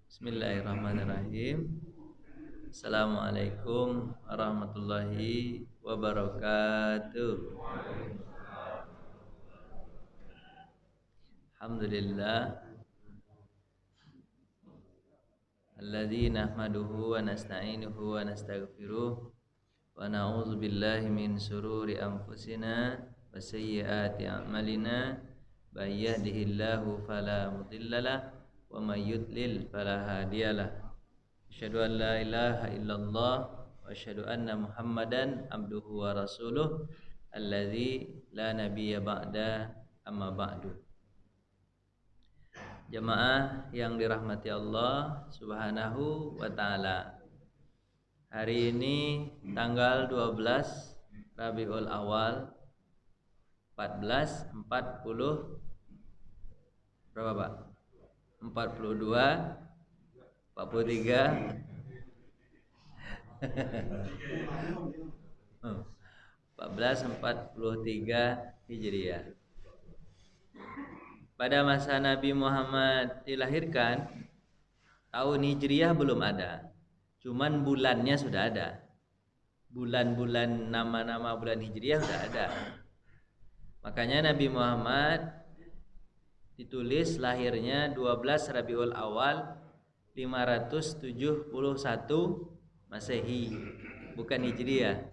Bismillahirrahmanirrahim. Assalamualaikum warahmatullahi wabarakatuh. Alhamdulillah alladzi nahmaduhu wa nasta'inuhu wa nastaghfiruh wa na'udzu billahi min sururi anfusina wa sayyiati a'malina may yahdihillahu fala mudhillalah wa may yudlil fala hadiyalah. Asyhadu an la ilaha illallah wa asyhadu anna Muhammadan abduhu wa rasuluh alladzi la nabiyya ba'da amma ba'du. Jemaah yang dirahmati Allah Subhanahu wa taala. Hari ini tanggal 12 Rabiul Awal 1440 berapa, Pak? 42 43 1443 Hijriah. Pada masa Nabi Muhammad dilahirkan, tahun Hijriah belum ada. Cuman bulannya sudah ada. Bulan-bulan, nama-nama bulan Hijriah sudah ada. Makanya Nabi Muhammad ditulis lahirnya 12 Rabiul Awal 571 Masehi, bukan Hijriah.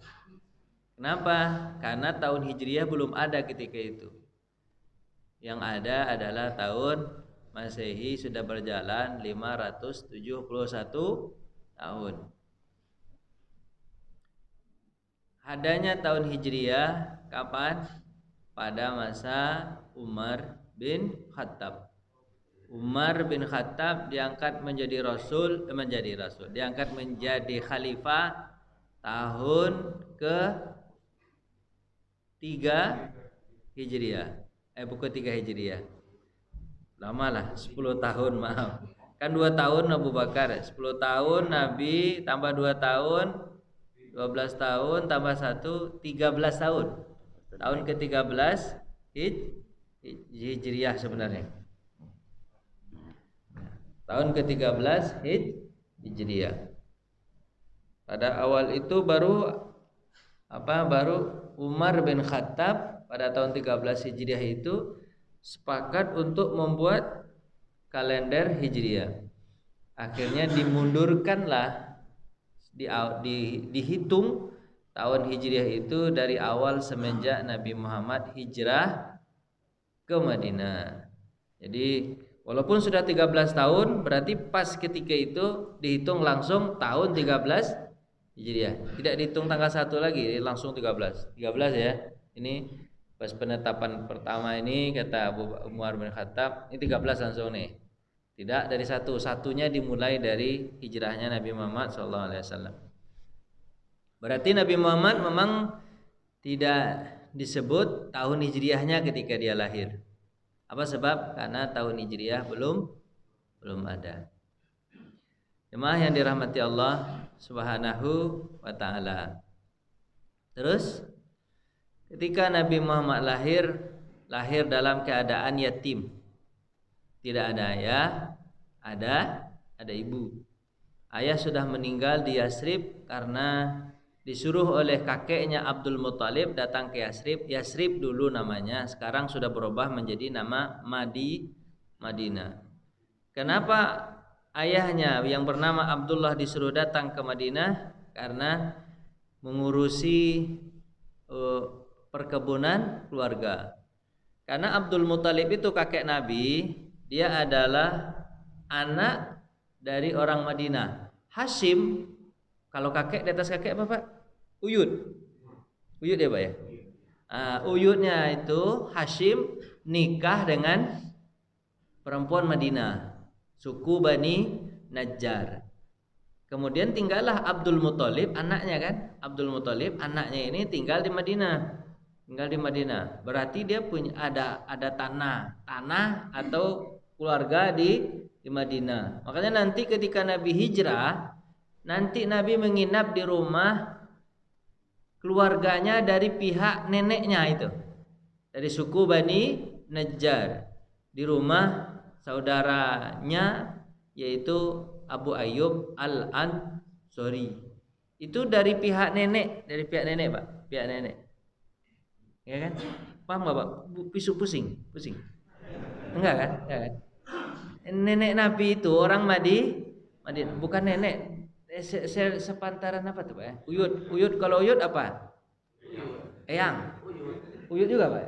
Kenapa? Karena tahun Hijriah belum ada ketika itu. Yang ada adalah tahun Masehi sudah berjalan 571 tahun. Adanya tahun Hijriah kapan? Pada masa Umar bin Khattab. Umar bin Khattab diangkat menjadi diangkat menjadi khalifah tahun ke-3 Hijriah. Bukan 3 Hijriah. Lama lah, 10 tahun, maaf. Kan 2 tahun Abu Bakar, 10 tahun Nabi tambah 2 tahun, 12 tahun tambah 1, 13 tahun. Tahun ke-13 Hijriah sebenarnya. Tahun ke-13 Hijriah. Pada awal itu baru Umar bin Khattab pada tahun 13 Hijriah itu sepakat untuk membuat kalender Hijriah. Akhirnya dimundurkanlah, dihitung tahun Hijriah itu dari awal semenjak Nabi Muhammad hijrah ke Madinah. Jadi walaupun sudah 13 tahun, berarti pas ketika itu dihitung langsung tahun 13 Hijriah. Tidak dihitung tanggal 1 lagi, langsung 13. 13 ya. Ini pas penetapan pertama ini kata Abu Umar bin Khattab, ini 13 langsung nih. Tidak dari satunya dimulai dari hijrahnya Nabi Muhammad SAW. Berarti Nabi Muhammad memang tidak disebut tahun hijriahnya ketika dia lahir. Apa sebab? Karena tahun hijriah belum ada. Jemaah yang dirahmati Allah Subhanahu wa taala. Terus ketika Nabi Muhammad lahir dalam keadaan yatim. Tidak ada ayah, ada ibu. Ayah sudah meninggal di Yasrib karena disuruh oleh kakeknya Abdul Muthalib datang ke Yasrib. Yasrib dulu namanya, sekarang sudah berubah menjadi nama Madinah. Kenapa ayahnya yang bernama Abdullah disuruh datang ke Madinah? Karena mengurusi perkebunan keluarga. Karena Abdul Muthalib itu kakek Nabi, dia adalah anak dari orang Madinah. Hashim, kalau kakek di atas kakek apa Pak? Uyud ya Pak ya. Uyudnya itu Hashim nikah dengan perempuan Madinah, suku Bani Najjar. Kemudian tinggallah Abdul Muthalib, anaknya kan. Abdul Muthalib anaknya ini tinggal di Madinah. Berarti dia punya ada tanah atau keluarga di Madinah. Makanya nanti ketika Nabi hijrah, nanti Nabi menginap di rumah keluarganya dari pihak neneknya itu, dari suku Bani Najjar, di rumah saudaranya yaitu Abu Ayyub Al-Ansori. Itu dari pihak nenek, Pak, pihak nenek. Ya kan? Paham enggak, Pak? Pusing. Enggak kan? Enggak kan? Nenek Nabi itu orang Madinah, bukan nenek. Sepantaran apa tuh, Pak ya? Uyut. Kalau uyut apa? Eyang. Uyut juga, Pak.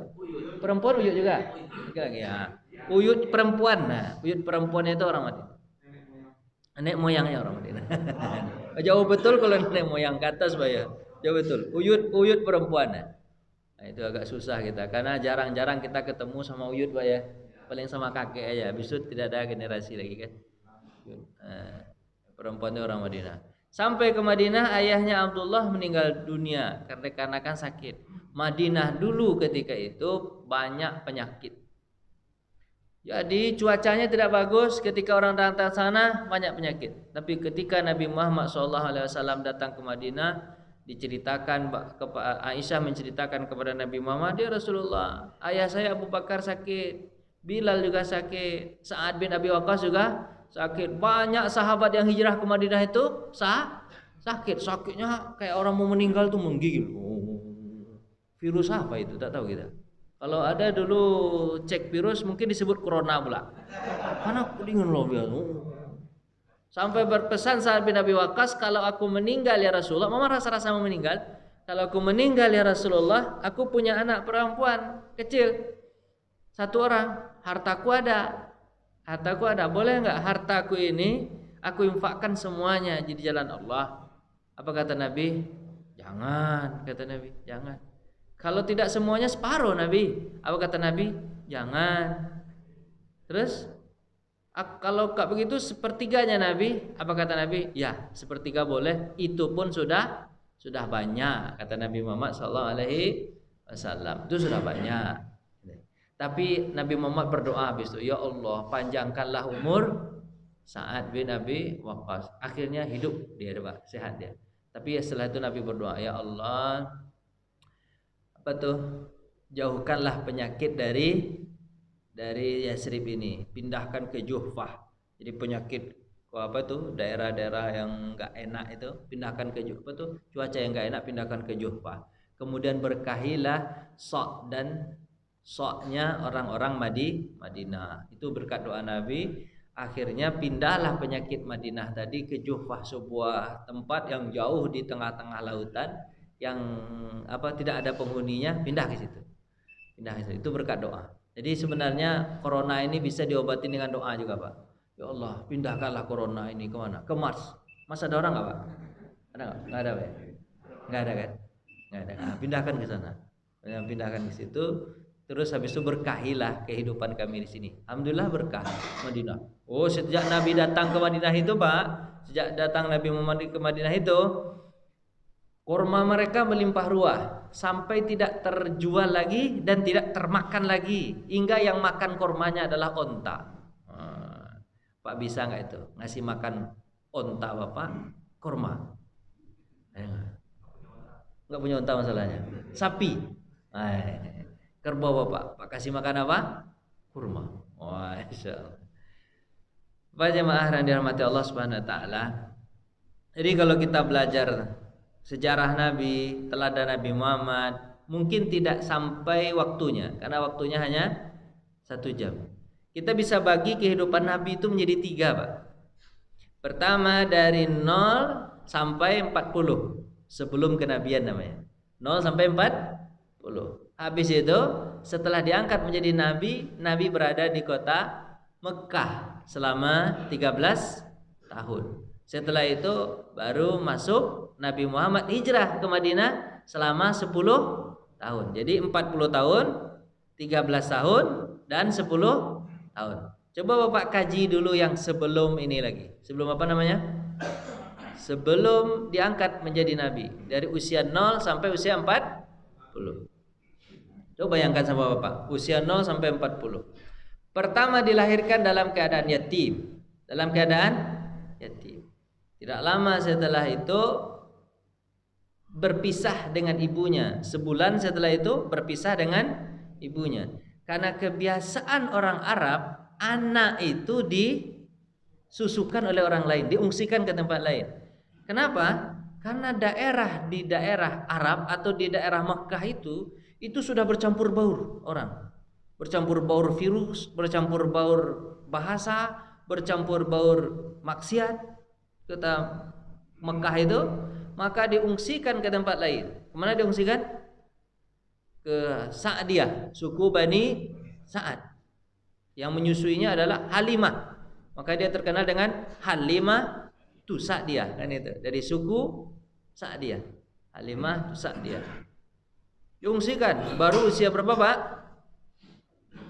Perempuan uyut juga. Lagi ya. Uyut perempuan. Nah, uyut perempuannya itu orang Madinah. Nenek moyangnya orang Madinah. Jauh betul kalau nenek moyang ke atas, Pak ya. Jauh betul. Uyut perempuan. Nah, itu agak susah kita karena jarang-jarang kita ketemu sama uyut, Pak ya. Paling sama kakek aja. Habis itu tidak ada generasi lagi kan. Nah, perempuannya orang Madinah. Sampai ke Madinah, ayahnya Abdullah meninggal dunia karena kan sakit. Madinah dulu ketika itu banyak penyakit. Jadi cuacanya tidak bagus ketika orang datang sana, banyak penyakit. Tapi ketika Nabi Muhammad SAW datang ke Madinah, diceritakan Aisyah menceritakan kepada Nabi Muhammad, "Ya Rasulullah, ayah saya Abu Bakar sakit, Bilal juga sakit, Sa'ad bin Abi Waqqas juga sakit. Banyak sahabat yang hijrah ke Madinah itu sakit. Sakitnya kayak orang mau meninggal tuh menggigil. Virus apa itu? Tak tahu kita. Kalau ada dulu cek virus mungkin disebut corona pula. Karena dingin loh biasa. Sampai berpesan Sa'ad bin Abi Waqqas, "Kalau aku meninggal ya Rasulullah," Mama rasa-rasa mau meninggal. "Kalau aku meninggal ya Rasulullah, aku punya anak perempuan kecil. 1 orang, hartaku ada. Boleh enggak hartaku ini aku infakkan semuanya di jalan Allah?" Apa kata Nabi? "Jangan," kata Nabi, "jangan." "Kalau tidak semuanya separuh, Nabi." Apa kata Nabi? "Jangan." Terus kalau enggak begitu sepertiganya, Nabi. Apa kata Nabi? "Ya, sepertiga boleh. Itu pun sudah banyak," kata Nabi Muhammad SAW. Itu sudah banyak. Tapi Nabi Muhammad berdoa habis itu, "Ya Allah, panjangkanlah umur Sa'ad bin Abi Waqqas." Akhirnya hidup dia, Pak, sehat dia. Tapi setelah itu Nabi berdoa, "Ya Allah, jauhkanlah penyakit dari Yasrib ini, pindahkan ke Juhfah." Jadi penyakit daerah-daerah yang enggak enak itu pindahkan ke Juhfah, cuaca yang enggak enak pindahkan ke Juhfah. Kemudian berkahilah Soknya orang-orang Madinah. Itu berkat doa Nabi. Akhirnya pindahlah penyakit Madinah tadi ke Juhfah, sebuah tempat yang jauh di tengah-tengah lautan, yang tidak ada penghuninya, pindah ke situ. Itu berkat doa. Jadi sebenarnya corona ini bisa diobati dengan doa juga, Pak. "Ya Allah, pindahkanlah corona ini kemana? Ke Mars." Mas ada orang nggak, Pak? Ada nggak? Nggak ada, Pak. Nggak ada kan? Nggak ada. Nah, pindahkan ke sana. Pindahkan ke situ. Terus habis itu berkahilah kehidupan kami di sini. Alhamdulillah berkah Madinah. Sejak Nabi datang ke Madinah itu, Pak, sejak datang Nabi Muhammad ke Madinah itu, kurma mereka melimpah ruah sampai tidak terjual lagi dan tidak termakan lagi, hingga yang makan kurmanya adalah onta. Pak bisa nggak itu ngasih makan onta Bapak kurma? Nggak punya onta masalahnya. Sapi, kerbau Pak kasih makan apa? Kurma. Masya Allah. Pak jemaah yang dirahmati Allah Subhanahu Wa Taala. Jadi kalau kita belajar sejarah Nabi, teladan Nabi Muhammad, mungkin tidak sampai waktunya, karena waktunya hanya 1 jam. Kita bisa bagi kehidupan Nabi itu menjadi 3, Pak. Pertama dari 0 sampai 40, sebelum kenabian namanya. 0 sampai 40. Habis itu setelah diangkat menjadi Nabi, Nabi berada di kota Mekah selama 13 tahun. Setelah itu baru masuk Nabi Muhammad hijrah ke Madinah selama 10 tahun. Jadi 40 tahun, 13 tahun, dan 10 tahun. Coba Bapak kaji dulu yang sebelum ini lagi. Sebelum apa namanya? Sebelum diangkat menjadi Nabi. Dari usia 0 sampai usia 40. Coba bayangkan sama Bapak. Usia 0 sampai 40. Pertama dilahirkan dalam keadaan yatim. Dalam keadaan yatim. Tidak lama setelah itu berpisah dengan ibunya. Sebulan setelah itu berpisah dengan ibunya. Karena kebiasaan orang Arab, anak itu susukan oleh orang lain, diungsikan ke tempat lain. Kenapa? Karena di daerah Arab atau di daerah Makkah itu sudah bercampur baur orang. Bercampur baur virus, bercampur baur bahasa, bercampur baur maksiat. Kata Mekah itu, maka diungsikan ke tempat lain. Kemana diungsikan? Ke Sa'diyah, suku Bani Sa'ad. Yang menyusuinya adalah Halimah. Maka dia terkenal dengan Halimah tu Sa'diyah, kan itu. Dari suku Sa'diyah. Halimah tu Sa'diyah. Diungsikan, baru usia berapa, Pak?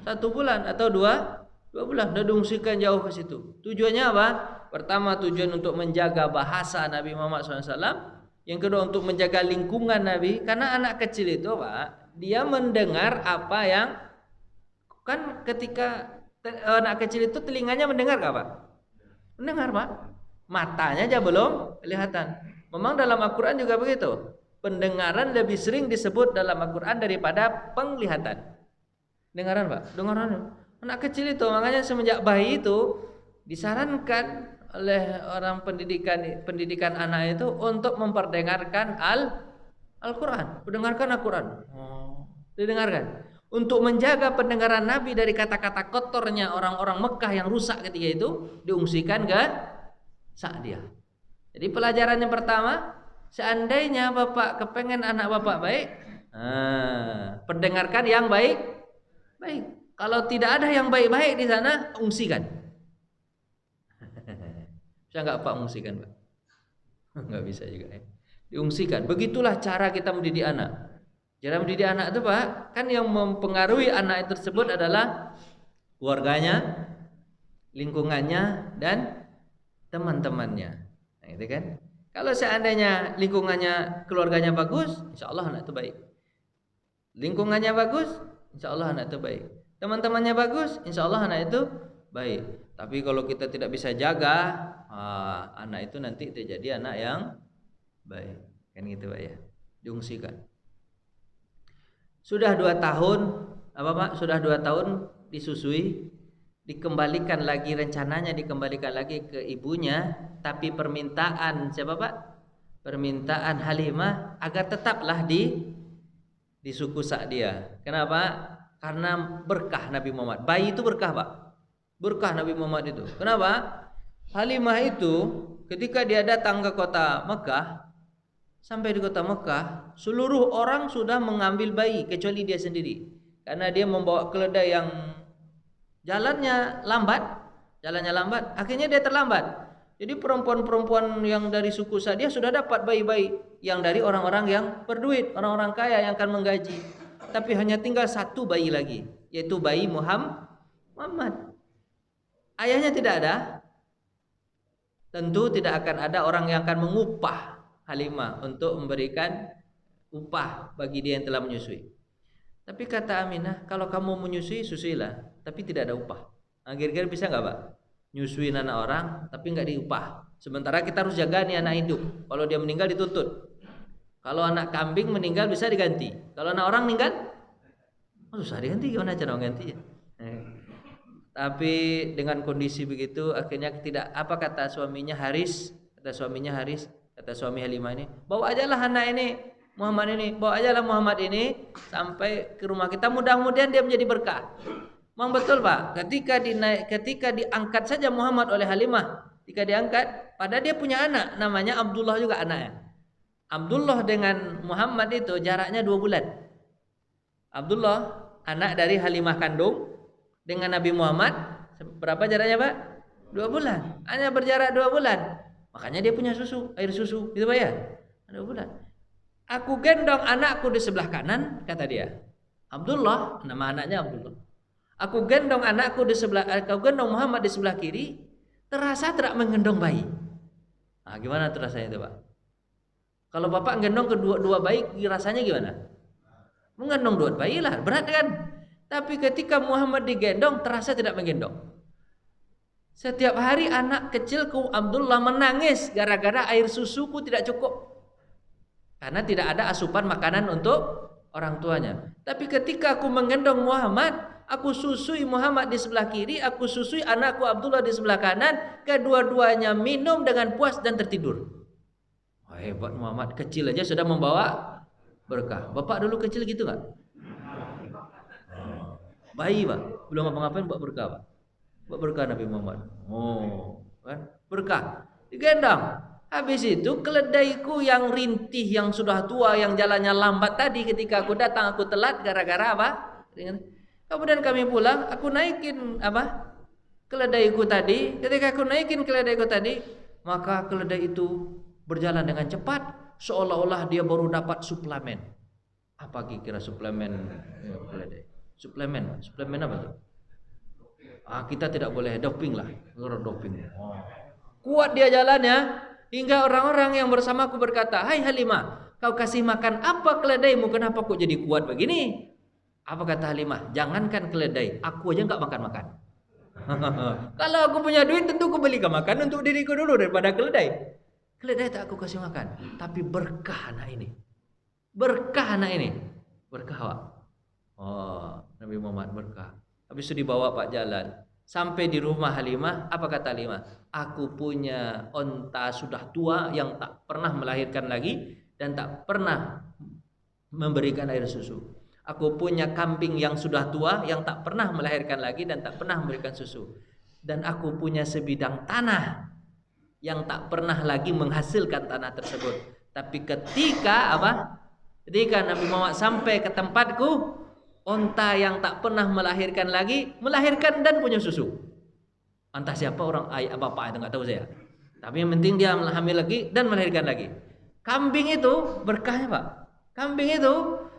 1 bulan atau 2 bulan sudah diungsikan jauh ke situ. Tujuannya apa? Pertama, tujuan untuk menjaga bahasa Nabi Muhammad SAW. Yang kedua, untuk menjaga lingkungan Nabi. Karena anak kecil itu, Pak, dia mendengar apa yang, kan ketika anak kecil itu telinganya mendengar gak, Pak? Mendengar, Pak. Matanya aja belum kelihatan. Memang dalam Al-Quran juga begitu. Pendengaran lebih sering disebut dalam Al-Quran daripada penglihatan. Dengaran, Pak? Dengaran. Anak kecil itu, makanya semenjak bayi itu disarankan oleh orang pendidikan anak itu untuk memperdengarkan Al-Quran. Mendengarkan Al-Quran. Didengarkan. Untuk menjaga pendengaran Nabi dari kata-kata kotornya orang-orang Mekah yang rusak ketika itu, diungsikan ke Sa'diyah. Jadi pelajaran yang pertama, seandainya Bapak kepengen anak Bapak baik, perdengarkan yang baik. Kalau tidak ada yang baik-baik di sana, ungsikan. Bisa nggak Pak ungsikan, Pak? Nggak bisa juga ya. Diungsikan. Begitulah cara kita mendidik anak. Cara mendidik anak itu, Pak, kan yang mempengaruhi anak tersebut adalah keluarganya, lingkungannya, dan teman-temannya. Nah, itu kan. Kalau seandainya lingkungannya, keluarganya bagus, insya Allah anak itu baik. Lingkungannya bagus, insya Allah anak itu baik. Teman-temannya bagus, insya Allah anak itu baik. Tapi kalau kita tidak bisa jaga, anak itu nanti terjadi anak yang baik. Kan gitu, Pak ya. Diungsikan. Sudah 2 tahun, apa Pak? Sudah 2 tahun disusui, dikembalikan lagi, rencananya dikembalikan lagi ke ibunya, tapi permintaan siapa, Pak? Permintaan Halimah agar tetaplah di suku Sa'diyah. Kenapa? Karena berkah Nabi Muhammad. Bayi itu berkah, Pak. Berkah Nabi Muhammad itu. Kenapa? Halimah itu ketika dia datang ke kota Mekah, sampai di kota Mekah, seluruh orang sudah mengambil bayi kecuali dia sendiri. Karena dia membawa keledai yang jalannya lambat, akhirnya dia terlambat. Jadi perempuan-perempuan yang dari suku Sa'diyah sudah dapat bayi-bayi yang dari orang-orang yang berduit, orang-orang kaya yang akan menggaji. Tapi hanya tinggal 1 bayi lagi, yaitu bayi Muhammad. Ayahnya tidak ada. Tentu tidak akan ada orang yang akan mengupah Halimah untuk memberikan upah bagi dia yang telah menyusui. Tapi kata Aminah, kalau kamu menyusui, susuilah, tapi tidak ada upah. Kira-kira bisa nggak, Pak? Nyusuin anak orang, tapi nggak diupah. Sementara kita harus jaga nih anak hidup. Kalau dia meninggal dituntut. Kalau anak kambing meninggal bisa diganti. Kalau anak orang meninggal, susah diganti. Gimana cara menggantinya? Tapi dengan kondisi begitu, akhirnya tidak. Apa kata suaminya Haris? Kata suami Halimah ini, bawa ajalah anak ini, bawa ajalah Muhammad ini sampai ke rumah kita, mudah-mudahan dia menjadi berkah. Memang betul, Pak. Ketika diangkat saja Muhammad oleh Halimah, ketika diangkat, padahal dia punya anak, namanya Abdullah juga anaknya. Abdullah dengan Muhammad itu jaraknya 2 bulan. Abdullah anak dari Halimah kandung dengan Nabi Muhammad berapa jaraknya, Pak? 2 bulan. Hanya berjarak 2 bulan. Makanya dia punya air susu, gitu Pak ya? 2 bulan. Aku gendong anakku di sebelah kanan, kata dia. Abdullah, nama anaknya Abdullah. Aku gendong Muhammad di sebelah kiri, terasa tidak menggendong bayi. Nah, gimana terasanya itu, Pak? Kalau Bapak gendong kedua bayi, rasanya gimana? Menggendong 2 bayi lah, berat kan? Tapi ketika Muhammad digendong, terasa tidak menggendong. Setiap hari anak kecilku Abdullah menangis gara-gara air susuku tidak cukup. Karena tidak ada asupan makanan untuk orang tuanya. Tapi ketika aku menggendong Muhammad, Aku susui Muhammad di sebelah kiri, aku susui anakku Abdullah di sebelah kanan. Kedua-duanya minum dengan puas dan tertidur. Wah, hebat Muhammad, kecil aja sudah membawa berkah. Bapak dulu kecil gitu nggak? Bayi Pak, belum ngapa-ngapain buat berkah Pak. Buat berkah Nabi Muhammad. Oh, kan? Berkah. Digendong. Habis itu keledaiku yang rintih, yang sudah tua, yang jalannya lambat tadi ketika aku datang aku telat gara-gara apa? Kemudian kami pulang, aku naikin apa? Keledaiku tadi. Ketika aku naikin keledaiku tadi, maka keledai itu berjalan dengan cepat seolah-olah dia baru dapat suplemen. Apa kira suplemen keledai? Suplemen apa tuh? Kita tidak boleh doping lah, doping. Kuat dia jalannya hingga orang-orang yang bersamaku berkata, "Hai Halimah, kau kasih makan apa keledaimu? Kenapa kok jadi kuat begini?" Apa kata Halimah? Jangankan keledai, aku aja nggak makan-makan. Kalau aku punya duit tentu aku belikan makan untuk diriku dulu daripada keledai. Keledai tak aku kasih makan, tapi berkah anak ini. Berkah anak ini. Berkah Pak. Oh, Nabi Muhammad berkah. Habis itu dibawa Pak jalan. Sampai di rumah Halimah, apa kata Halimah? Aku punya onta sudah tua yang tak pernah melahirkan lagi dan tak pernah memberikan air susu. Aku punya kambing yang sudah tua yang tak pernah melahirkan lagi dan tak pernah memberikan susu. Dan aku punya sebidang tanah yang tak pernah lagi menghasilkan tanah tersebut. Tapi ketika apa? Ketika Nabi Muhammad sampai ke tempatku, onta yang tak pernah melahirkan lagi melahirkan dan punya susu. Entah siapa orang ayah bapak itu nggak tahu saya. Tapi yang penting dia hamil lagi dan melahirkan lagi. Kambing itu berkahnya Pak. Kambing itu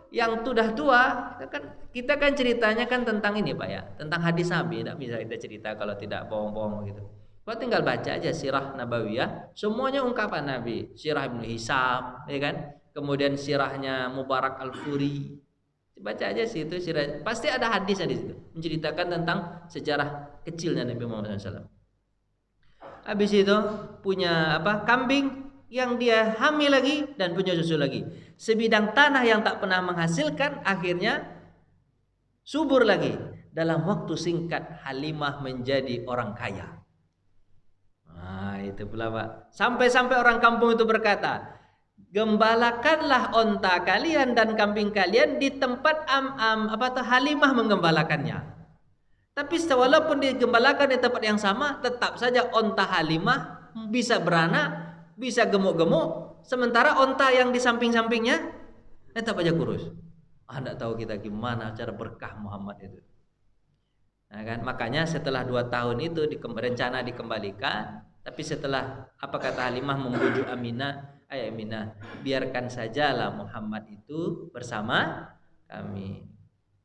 yang sudah tua, kita kan ceritanya kan tentang ini Pak ya, tentang hadis Nabi. Tidak bisa kita cerita kalau tidak bohong-bohong gitu. Kau tinggal baca aja sirah Nabawiyah, semuanya ungkapan Nabi. Sirah Ibnu Hisam, ya kan? Kemudian sirahnya Mubarak Al-Furi. Baca aja sih itu sirah. Pasti ada hadisnya di situ menceritakan tentang sejarah kecilnya Nabi Muhammad SAW. Habis itu punya apa? Kambing yang dia hamil lagi dan punya susu lagi. Sebidang tanah yang tak pernah menghasilkan akhirnya subur lagi. Dalam waktu singkat Halimah menjadi orang kaya. Nah, itu pula Pak. Sampai-sampai orang kampung itu berkata, "Gembalakanlah onta kalian dan kambing kalian di tempat Halimah menggembalakannya." Tapi walaupun digembalakan di tempat yang sama, tetap saja onta Halimah bisa beranak, bisa gemuk-gemuk, sementara onta yang di samping-sampingnya tetap aja kurus. Tidak tahu kita gimana cara berkah Muhammad itu. Nah, kan? Makanya setelah 2 tahun itu rencana dikembalikan, tapi setelah apa kata Halimah membujuk Aminah, "Ayah Aminah, biarkan sajalah Muhammad itu bersama kami."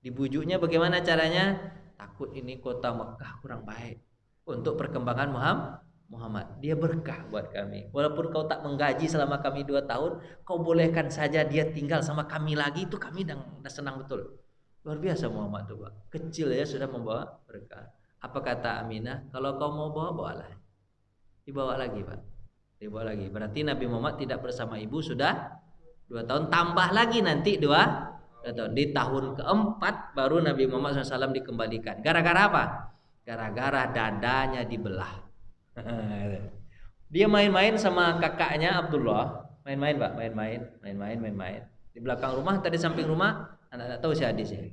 Dibujuknya bagaimana caranya? Takut ini kota Mekah kurang baik untuk perkembangan Muhammad. Dia berkah buat kami. Walaupun kau tak menggaji selama kami 2 tahun, kau bolehkan saja dia tinggal sama kami lagi, itu kami udah senang betul. Luar biasa Muhammad tuh Pak. Kecil ya sudah membawa berkah. Apa kata Aminah? Kalau kau mau bawa, bawalah. Dibawa lagi Pak. Dibawa lagi. Berarti Nabi Muhammad tidak bersama ibu sudah 2 tahun. Tambah lagi nanti 2 tahun. Di tahun keempat baru Nabi Muhammad SAW dikembalikan. Gara-gara apa? Gara-gara dadanya dibelah. Dia main-main sama kakaknya Abdullah. Main-main Pak. Main-main. Di belakang rumah atau di samping rumah? Anda tak tahu sih hadisnya.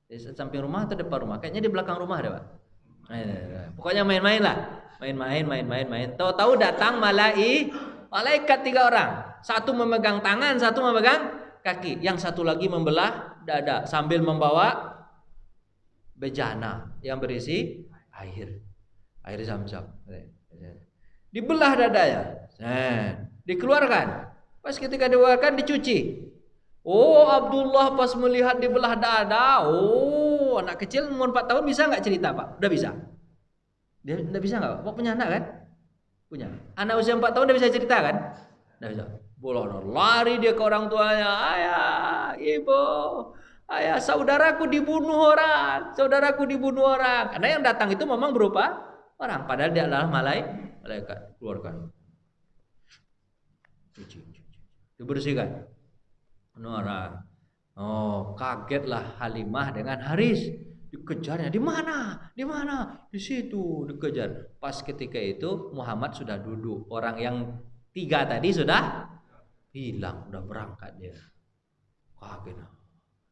Di samping rumah atau depan rumah? Kayaknya di belakang rumah ada Pak. Pokoknya main-main lah. Main. Tahu-tahu datang malaikat 3 orang. Satu memegang tangan, satu memegang kaki. Yang satu lagi membelah dada sambil membawa bejana yang berisi air zam-zam. Dibelah dadanya. Dikeluarkan. Pas ketika dikeluarkan dicuci. Oh, Abdullah pas melihat dibelah dada. Oh, anak kecil umur 4 tahun bisa nggak cerita Pak? Udah bisa. Dia udah bisa nggak? Pak punya anak kan? Punya. Anak usia 4 tahun udah bisa cerita kan? Udah bisa. Bolon lari dia ke orang tuanya. "Ayah, ibu, ayah, saudaraku dibunuh orang. Karena yang datang itu memang berupa orang. Padahal dia adalah malaikat. Keluarkan. Cuci. Dibersihkan. Orang. Oh, kagetlah Halimah dengan Haris. Dikejarnya, di mana? Di mana? Di situ dikejar. Pas ketika itu Muhammad sudah duduk. Orang yang 3 tadi sudah hilang, udah berangkat dia. Kaget.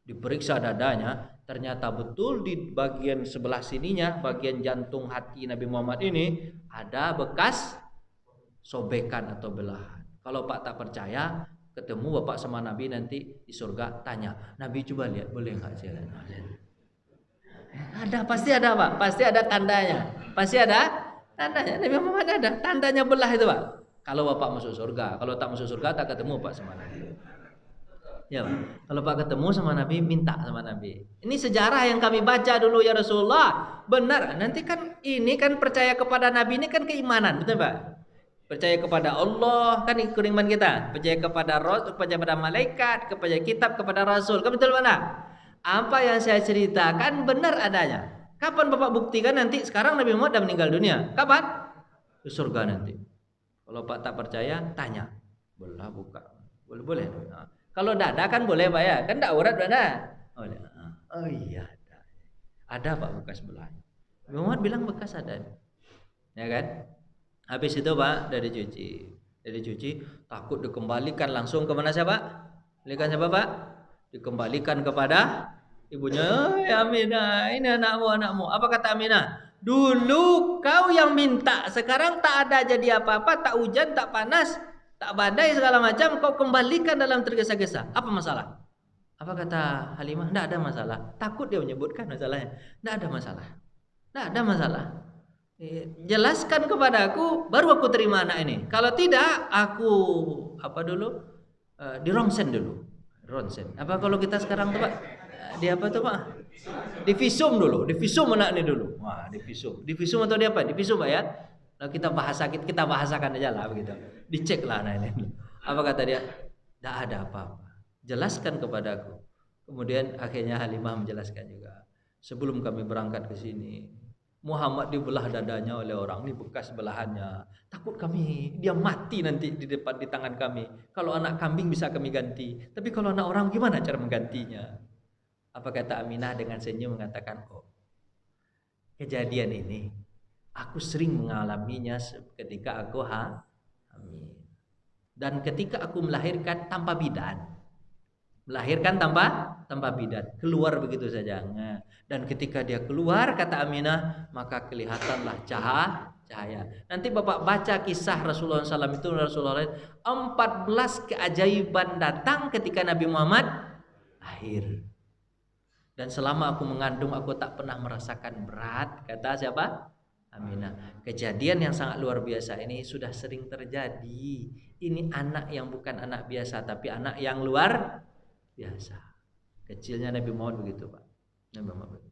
Diperiksa dadanya, ternyata betul di bagian sebelah sininya, bagian jantung hati Nabi Muhammad ini ada bekas sobekan atau belahan. Kalau Pak tak percaya, ketemu Bapak sama Nabi nanti di surga, tanya, Nabi coba lihat, boleh nggak saya lihat? Ada, pasti ada Pak, pasti ada tandanya, pasti ada tandanya. Nabi Muhammad ada tandanya belah itu Pak. Kalau Bapak masuk surga, kalau tak masuk surga tak ketemu Pak sama Nabi. Ya Pak, kalau Pak ketemu sama Nabi, minta sama Nabi. Ini sejarah yang kami baca dulu ya Rasulullah. Benar, nanti kan ini kan percaya kepada Nabi ini kan keimanan, betul Pak? Percaya kepada Allah kan iman kita. Percaya kepada Rasul, percaya kepada malaikat, kepada kitab, kepada Rasul. Kan betul mana? Apa yang saya ceritakan benar adanya. Kapan Bapak buktikan nanti? Sekarang Nabi Muhammad sudah meninggal dunia. Kapan? Di surga nanti. Kalau Pak tak percaya, tanya. Boleh buka. Boleh. Nah. Kalau dada kan boleh Pak ya, kan tak urat dada. Oh iya ada. Ada Pak bekas belah. Muhammad bilang bekas ada. Ya kan? Habis itu Pak dari dicuci, takut dikembalikan langsung ke mana siapa? Kembalikan siapa Pak? Dikembalikan kepada ibunya. Ya Aminah, ini anakmu. Apa kata Aminah? Dulu kau yang minta, sekarang tak ada jadi apa-apa, tak hujan, tak panas, tak badai segala macam, kau kembalikan dalam tergesa-gesa. Apa masalah? Apa kata Halimah? Tidak ada masalah. Takut dia menyebutkan masalahnya. Tidak ada masalah. Tidak ada masalah. Jelaskan kepada aku, baru aku terima anak ini. Kalau tidak, aku dirongsen dulu. Ronsen. Apa kalau kita sekarang tuh Pak? Di apa tuh Pak? Divisum dulu. Divisum anak ini dulu. Wah, divisum. Divisum atau di apa? Divisum Pak ya. Nah, kita bahasakan aja lah begitu. Dicek lah nah ini. Apa kata dia? Tidak ada apa-apa. Jelaskan kepadaku. Kemudian akhirnya Halimah menjelaskan juga. Sebelum kami berangkat ke sini, Muhammad dibelah dadanya oleh orang ini bekas belahannya. Takut kami dia mati nanti di tangan kami. Kalau anak kambing bisa kami ganti. Tapi kalau anak orang gimana cara menggantinya? Apa kata Aminah dengan senyum mengatakan, oh, kejadian ini aku sering mengalaminya ketika aku hamil. Dan ketika aku melahirkan tanpa bidan. Melahirkan tanpa bidan. Keluar begitu saja. Dan ketika dia keluar, kata Aminah, maka kelihatanlah cahaya. Nanti Bapak baca kisah Rasulullah SAW itu, Rasulullah 14 keajaiban datang ketika Nabi Muhammad lahir. Dan selama aku mengandung, aku tak pernah merasakan berat. Kata siapa? Aminah. Kejadian yang sangat luar biasa ini sudah sering terjadi. Ini anak yang bukan anak biasa, tapi anak yang luar biasa. Kecilnya Nabi Muhammad begitu Pak. Nabi Muhammad.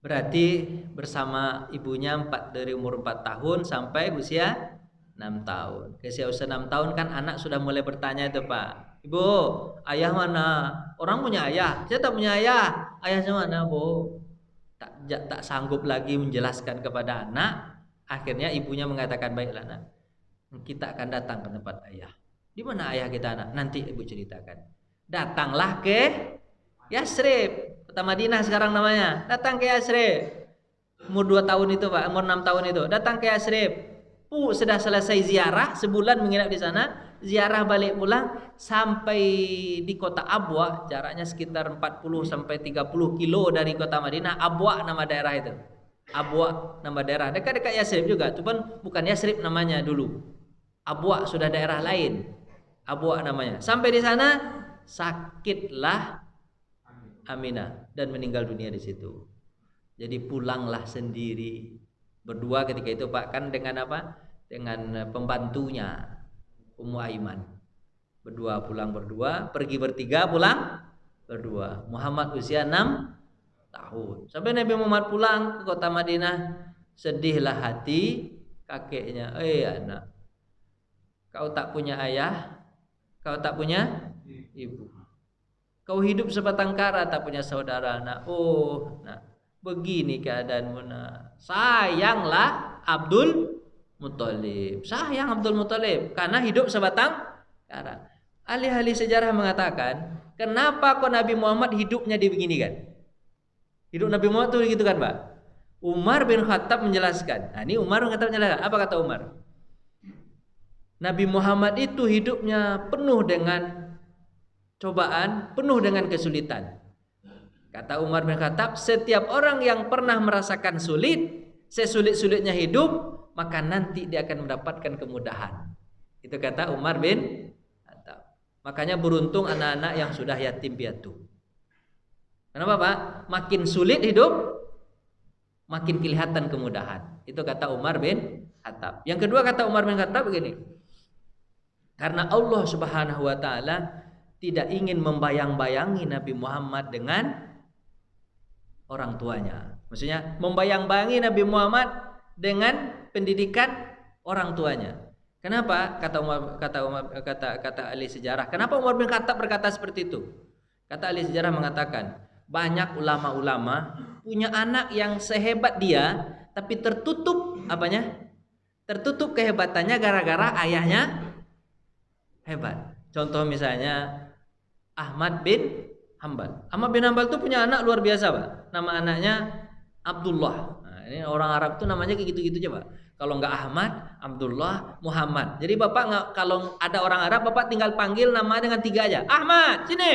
Berarti bersama ibunya dari umur 4 tahun sampai usia 6 tahun. Usia 6 tahun kan anak sudah mulai bertanya itu Pak. Ibu, ayah mana? Orang punya ayah, saya tak punya ayah. Ayahnya mana Bu? Tak sanggup lagi menjelaskan kepada anak. Akhirnya ibunya mengatakan, baiklah nak, kita akan datang ke tempat ayah. Di mana ayah kita nak? Nanti ibu ceritakan. Datanglah ke Yasrib, kota Madinah sekarang namanya. Datang ke Yasrib. Umur 2 tahun itu Pak, umur 6 tahun itu. Datang ke Yasrib. Sudah selesai ziarah, sebulan menginap di sana. Ziarah balik pulang sampai di kota Abwa, jaraknya sekitar 40 sampai 30 kilo dari kota Madinah. Abwa nama daerah itu. Abwa nama daerah, dekat-dekat Yasrib juga, cuman bukan Yasrib namanya dulu. Abwa sudah daerah lain. Abwa namanya. Sampai di sana sakitlah Aminah dan meninggal dunia di situ. Jadi pulanglah sendiri berdua ketika itu Pak, kan dengan apa? Dengan pembantunya Ummu Aiman. Berdua pulang berdua, pergi bertiga pulang berdua. Muhammad usia 6 tahun. Sampai Nabi Muhammad pulang ke kota Madinah, sedihlah hati kakeknya. Anak, kau tak punya ayah, kau tak punya ibu. Kau hidup sebatang kara tak punya saudara nak. Oh, nak, begini keadaanmu nak. Sayanglah Abdul Muthalib. Sayang Abdul Muthalib karena hidup sebatang kara. Ahli-ahli sejarah mengatakan, kenapa kok Nabi Muhammad hidupnya dibeginikan? Hidup Nabi Muhammad tuh gitu kan, Pak. Umar bin Khattab menjelaskan. Nah, ini Umar bin Khattab menjelaskan. Apa kata Umar? Nabi Muhammad itu hidupnya penuh dengan cobaan, penuh dengan kesulitan. Kata Umar bin Khattab, setiap orang yang pernah merasakan sulit, sesulit-sulitnya hidup, maka nanti dia akan mendapatkan kemudahan. Itu kata Umar bin Khattab. Makanya beruntung anak-anak yang sudah yatim piatu. Kenapa, Pak? Makin sulit hidup, makin kelihatan kemudahan. Itu kata Umar bin Khattab. Yang kedua kata Umar bin Khattab begini. Karena Allah Subhanahu wa taala tidak ingin membayang-bayangi Nabi Muhammad dengan orang tuanya. Maksudnya membayang-bayangi Nabi Muhammad dengan pendidikan orang tuanya. Kenapa? Kata ahli sejarah. Kenapa Umar bin Khattab berkata seperti itu? Kata ahli sejarah mengatakan, banyak ulama-ulama punya anak yang sehebat dia, tapi tertutup apanya? Tertutup kehebatannya gara-gara ayahnya hebat. Contoh misalnya Ahmad bin Hambal. Ahmad bin Hambal itu punya anak luar biasa, Pak. Nama anaknya Abdullah. Nah, ini orang Arab tuh namanya kayak gitu-gitu aja, Pak. Kalau nggak Ahmad, Abdullah, Muhammad. Jadi Bapak nggak, kalau ada orang Arab, Bapak tinggal panggil nama dengan 3 aja. Ahmad, sini.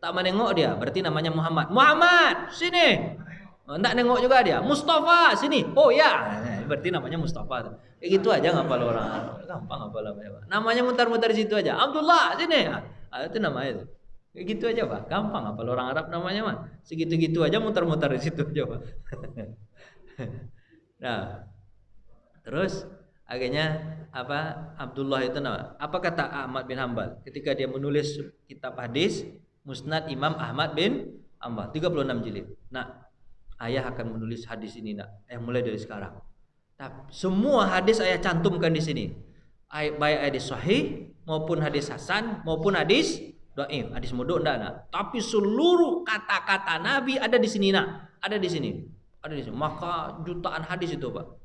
Tak menengok dia, berarti namanya Muhammad. Muhammad, sini. Enggak nengok juga dia. Mustafa, sini. Oh ya, berarti namanya Mustafa. Kayak gitu aja ngapal orang Arab. Gampang ngapal namanya. Namanya mutar-mutar di situ aja. Abdullah, sini. Itu namanya itu. Kayak gitu aja, Pak. Gampang ngapal orang Arab namanya mah. Segitu-gitu aja mutar-mutar di situ aja, Pak. Nah, terus akhirnya apa? Abdullah itu nama. Apa kata Ahmad bin Hambal ketika dia menulis kitab hadis Musnad Imam Ahmad bin Hambal 36 jilid. Nah, ayah akan menulis hadis ini, nak. Mulai dari sekarang. Tapi semua hadis ayah cantumkan di sini. Baik hadis sahih maupun hadis hasan maupun hadis dhaif. Hadis maudu' enggak, nak. Tapi seluruh kata-kata Nabi ada di sini, nak. Ada di sini. Ada di sini. Maka jutaan hadis itu, Pak.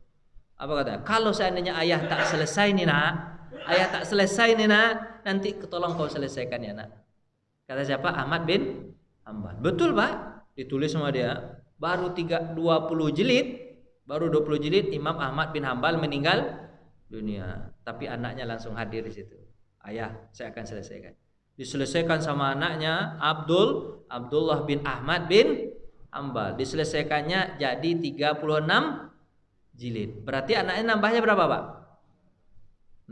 Apa katanya? Kalau seandainya ayah tak selesai nih, nak. Ayah tak selesai nih, nak. Nanti tolong kau selesaikan ya, nak. Kata siapa? Ahmad bin Hambal. Betul, Pak. Ditulis sama dia. Baru 20 jilid. Baru 20 jilid Imam Ahmad bin Hambal meninggal dunia. Tapi anaknya langsung hadir di situ. Ayah, saya akan selesaikan. Diselesaikan sama anaknya Abdullah bin Ahmad bin Hambal. Diselesaikannya jadi 36 jilid. Berarti anaknya nambahnya berapa, Pak?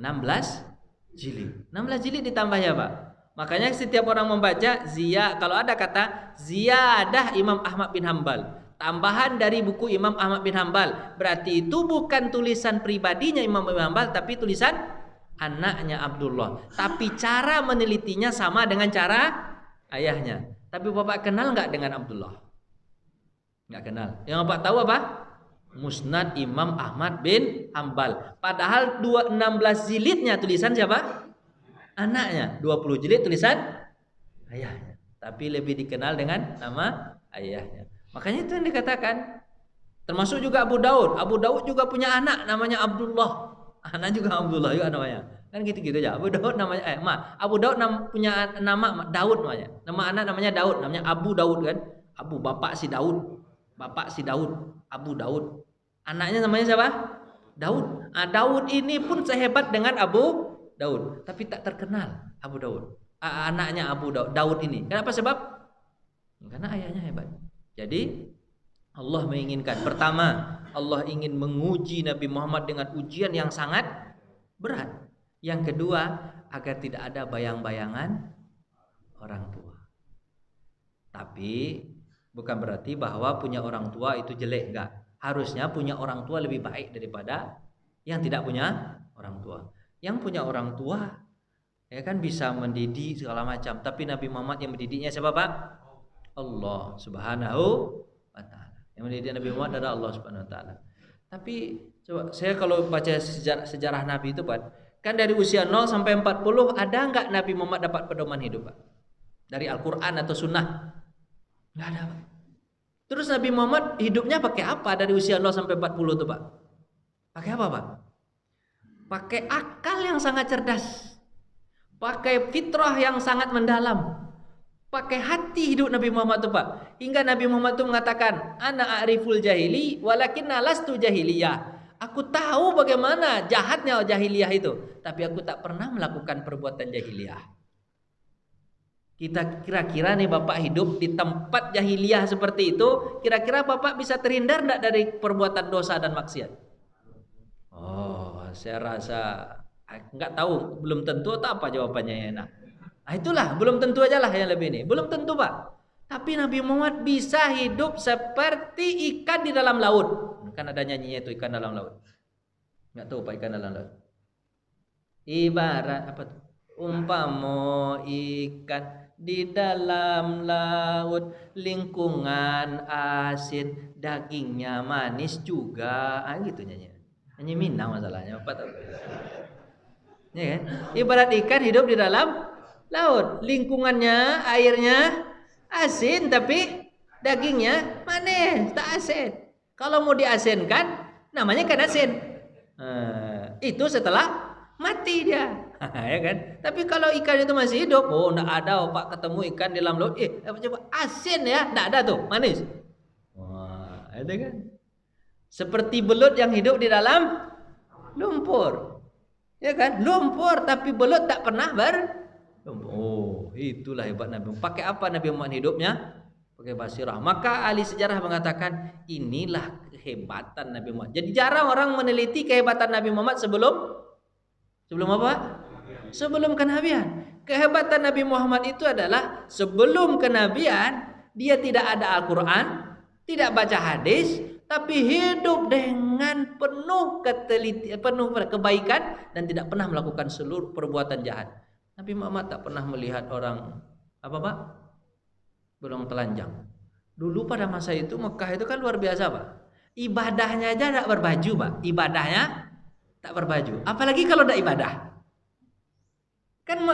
16 jilid. 16 jilid ditambahnya, Pak. Makanya setiap orang membaca kalau ada kata ziyadah Imam Ahmad bin Hambal, tambahan dari buku Imam Ahmad bin Hambal, berarti itu bukan tulisan pribadinya Imam bin Hambal, tapi tulisan anaknya Abdullah. Tapi cara menelitinya sama dengan cara ayahnya. Tapi Bapak kenal nggak dengan Abdullah? Nggak kenal. Yang Bapak tahu apa? Musnad Imam Ahmad bin Hambal. Padahal 16 jilidnya tulisan siapa? Anaknya. 20 jilid tulisan ayahnya. Tapi lebih dikenal dengan nama ayahnya. Makanya itu yang dikatakan. Termasuk juga Abu Daud. Abu Daud juga punya anak namanya Abdullah. Anak juga Abdullah juga namanya. Kan gitu-gitu aja. Abu Daud namanya Abu Daud punya nama Daud namanya. Nama anak namanya Daud, namanya Abu Daud kan. Abu bapak si Daud. Bapak si Daud, Abu Daud. Anaknya namanya siapa? Daud. Daud ini pun sehebat dengan Abu Daud, tapi tak terkenal Abu Daud. Anaknya Abu Daud ini. Kenapa sebab? Karena ayahnya hebat. Jadi Allah menginginkan, pertama, Allah ingin menguji Nabi Muhammad dengan ujian yang sangat berat. Yang kedua, agar tidak ada bayang-bayangan orang tua. Tapi bukan berarti bahwa punya orang tua itu jelek, enggak. Harusnya punya orang tua lebih baik daripada yang tidak punya orang tua. Yang punya orang tua ya kan bisa mendidik segala macam, tapi Nabi Muhammad yang mendidiknya siapa, Pak? Allah Subhanahu wa taala. Yang mendidik Nabi Muhammad adalah Allah Subhanahu wa taala. Tapi coba saya kalau baca sejarah Nabi itu, Pak, kan dari usia 0 sampai 40 ada enggak Nabi Muhammad dapat pedoman hidup, Pak? Dari Al-Qur'an atau sunnah? Enggak ada, Pak. Terus Nabi Muhammad hidupnya pakai apa dari usia 0 sampai 40 itu, Pak? Pakai apa, Pak? Pakai akal yang sangat cerdas, pakai fitrah yang sangat mendalam, Pakai hati hidup Nabi Muhammad itu Pak. Hingga Nabi Muhammad itu mengatakan, ana a'riful jahili walakin lastu jahiliyah. Aku tahu bagaimana jahatnya jahiliyah itu, tapi aku tak pernah melakukan perbuatan jahiliyah. Kita kira-kira nih Bapak hidup di tempat jahiliyah seperti itu, kira-kira Bapak bisa terhindar enggak dari perbuatan dosa dan maksiat? Oh, saya rasa enggak tahu, belum tentu atau apa jawabannya ya nak. Nah, itulah, belum tentu aja lah yang lebih ini. Belum tentu Pak. Tapi Nabi Muhammad bisa hidup seperti ikan di dalam laut. Kan ada nyanyinya itu, ikan dalam laut. Enggak tahu Pak, ikan dalam laut. Ibarat apa tuh? Umpama ikan di dalam laut, lingkungan asin, dagingnya manis juga. Ah gitu nyanyi. Nyanyi Minang masalahnya, apa tahu. Ya kan? Ibarat ikan hidup di dalam laut, lingkungannya airnya asin tapi dagingnya manis, tak asin. Kalau mau diasinkan namanya ikan asin. Itu setelah mati dia. Ya kan? Tapi kalau ikan itu masih hidup, oh enggak ada Pak ketemu ikan di dalam laut. Coba asin ya, enggak ada tuh, manis. Wah, ada kan? Seperti belut yang hidup di dalam lumpur. Ya kan? Lumpur tapi belut tak pernah oh, itulah hebat Nabi. Pakai apa Nabi Muhammad hidupnya? Pakai basirah. Maka ahli sejarah mengatakan inilah kehebatan Nabi Muhammad. Jadi jarang orang meneliti kehebatan Nabi Muhammad sebelum apa? Sebelum kenabian. Kehebatan Nabi Muhammad itu adalah sebelum kenabian dia tidak ada Al-Quran, tidak baca hadis, tapi hidup dengan penuh kebaikan dan tidak pernah melakukan seluruh perbuatan jahat. Nabi Muhammad tak pernah melihat orang apa Pak? Belum telanjang. Dulu pada masa itu Mekah itu kan luar biasa Pak. Ibadahnya aja tak berbaju Pak. Ibadahnya tak berbaju. Apalagi kalau tidak ibadah. Kan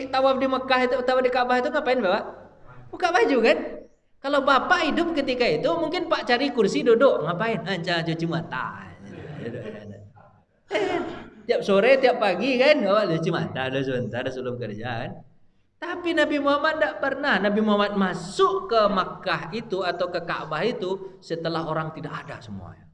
tawaf di Mekah itu, tawaf di Ka'bah itu ngapain Bapak? Buka baju kan? Kalau Bapak hidup ketika itu mungkin Pak cari kursi duduk, ngapain? Cuci mata. Tiap sore, tiap pagi kan, cuci mata ada sebentar sebelum kerja kan. Tapi Nabi Muhammad tidak pernah. Nabi Muhammad masuk ke Makkah itu atau ke Ka'bah itu setelah orang tidak ada semuanya.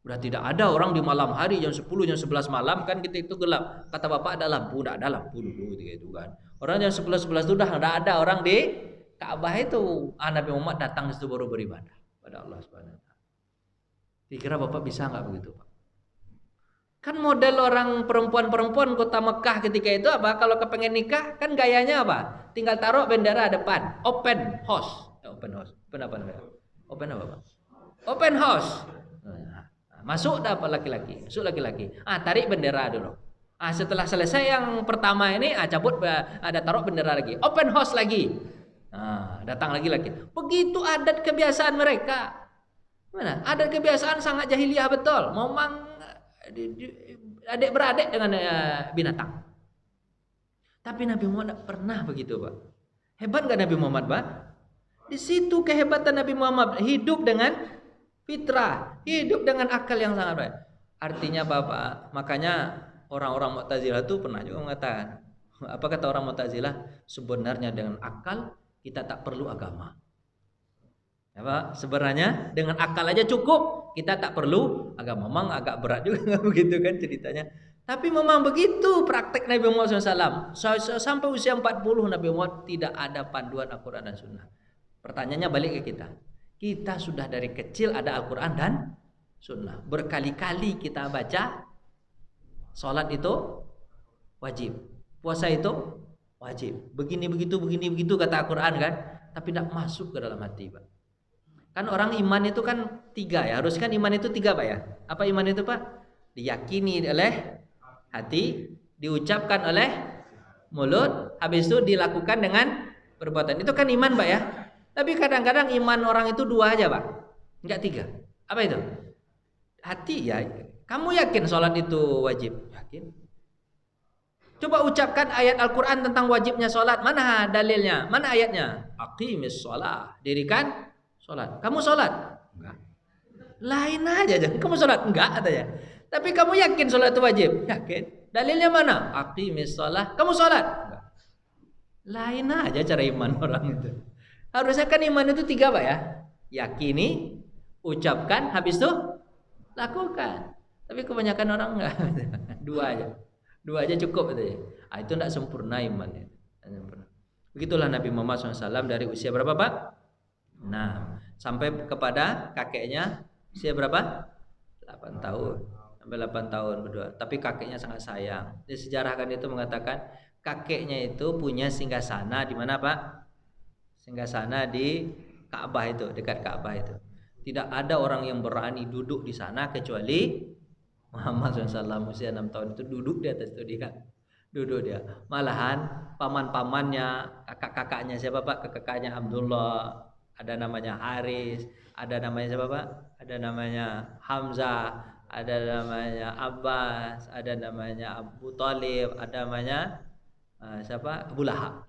Udah tidak ada orang di malam hari jam 10, jam 11 malam kan kita itu gelap. Kata Bapak ada lampu, tidak ada lampu dulu gitu kan. Orang jam 11 itu udah tidak ada orang di Ka'bah itu. Nabi Muhammad datang itu baru beribadah pada Allah Subhanahu wa taala. Kira-kira Bapak bisa enggak begitu, Pak? Kan model orang perempuan-perempuan kota Mekah ketika itu apa? Kalau kepengen nikah kan gayanya apa? Tinggal taruh bendera depan, open house. Open house. Open apa namanya? Open apa, Pak? Open house. Masuk dapat laki-laki, masuk laki-laki. Tarik bendera dulu. Setelah selesai yang pertama ini, cabut ada taruh bendera lagi. Open house lagi. Datang lagi laki. Begitu adat kebiasaan mereka. Mana? Adat kebiasaan sangat jahiliyah betul. Memang adik beradik dengan binatang. Tapi Nabi Muhammad tidak pernah begitu, Pak. Hebat nggak Nabi Muhammad, Pak? Di situ kehebatan Nabi Muhammad, hidup dengan fitrah, hidup dengan akal yang sangat baik. Artinya Bapak, makanya orang-orang Mu'tazilah itu pernah juga mengatakan, apa kata orang Mu'tazilah? Sebenarnya dengan akal kita tak perlu agama. Apa? Sebenarnya dengan akal aja cukup, kita tak perlu agama. Memang agak berat juga begitu kan ceritanya. Tapi memang begitu praktek Nabi Muhammad SAW. Sampai usia 40 Nabi Muhammad tidak ada panduan Al-Quran dan Sunnah. Pertanyaannya balik ke kita. Kita sudah dari kecil ada Al-Quran dan Sunnah. Berkali-kali kita baca, sholat itu wajib, puasa itu wajib. Begini begitu kata Al-Quran kan. Tapi tidak masuk ke dalam hati, Pak. Kan orang iman itu kan 3 ya. Harus kan iman itu 3 Pak ya. Apa iman itu Pak? Diyakini oleh hati, diucapkan oleh mulut, habis itu dilakukan dengan perbuatan. Itu kan iman Pak ya. Tapi kadang-kadang iman orang itu 2 aja Pak, enggak 3. Apa itu? Hati ya. Kamu yakin sholat itu wajib? Yakin. Coba ucapkan ayat Al-Quran tentang wajibnya sholat. Mana dalilnya? Mana ayatnya? Aqimis sholat. Dirikan sholat. Kamu sholat? Enggak. Lain aja. Kamu sholat? Enggak katanya. Tapi kamu yakin sholat itu wajib? Yakin. Dalilnya mana? Aqimis sholat. Kamu sholat? Enggak. Lain aja cara iman orang itu. Harusnya kan iman itu 3 Pak ya. Yakini, ucapkan, habis itu lakukan. Tapi kebanyakan orang enggak. 2 aja. 2 aja cukup gitu ya. Itu enggak sempurna imannya. Begitulah Nabi Muhammad SAW dari usia berapa Pak? 6 sampai kepada kakeknya usia berapa? 8 tahun. Sampai 8 tahun berdua. Tapi kakeknya sangat sayang. Di sejarah kan itu mengatakan kakeknya itu punya singgasana di mana Pak? Singgasana di Ka'bah itu, dekat Ka'bah itu. Tidak ada orang yang berani duduk di sana kecuali Muhammad SAW. Usia 6 tahun itu duduk di atas itu dia. Duduk dia. Malahan paman-pamannya, kakak-kakaknya siapa Pak? Kakaknya Abdullah, ada namanya Haris, ada namanya siapa Pak? Ada namanya Hamzah, ada namanya Abbas, ada namanya Abu Talib, ada namanya siapa? Abu Lahab.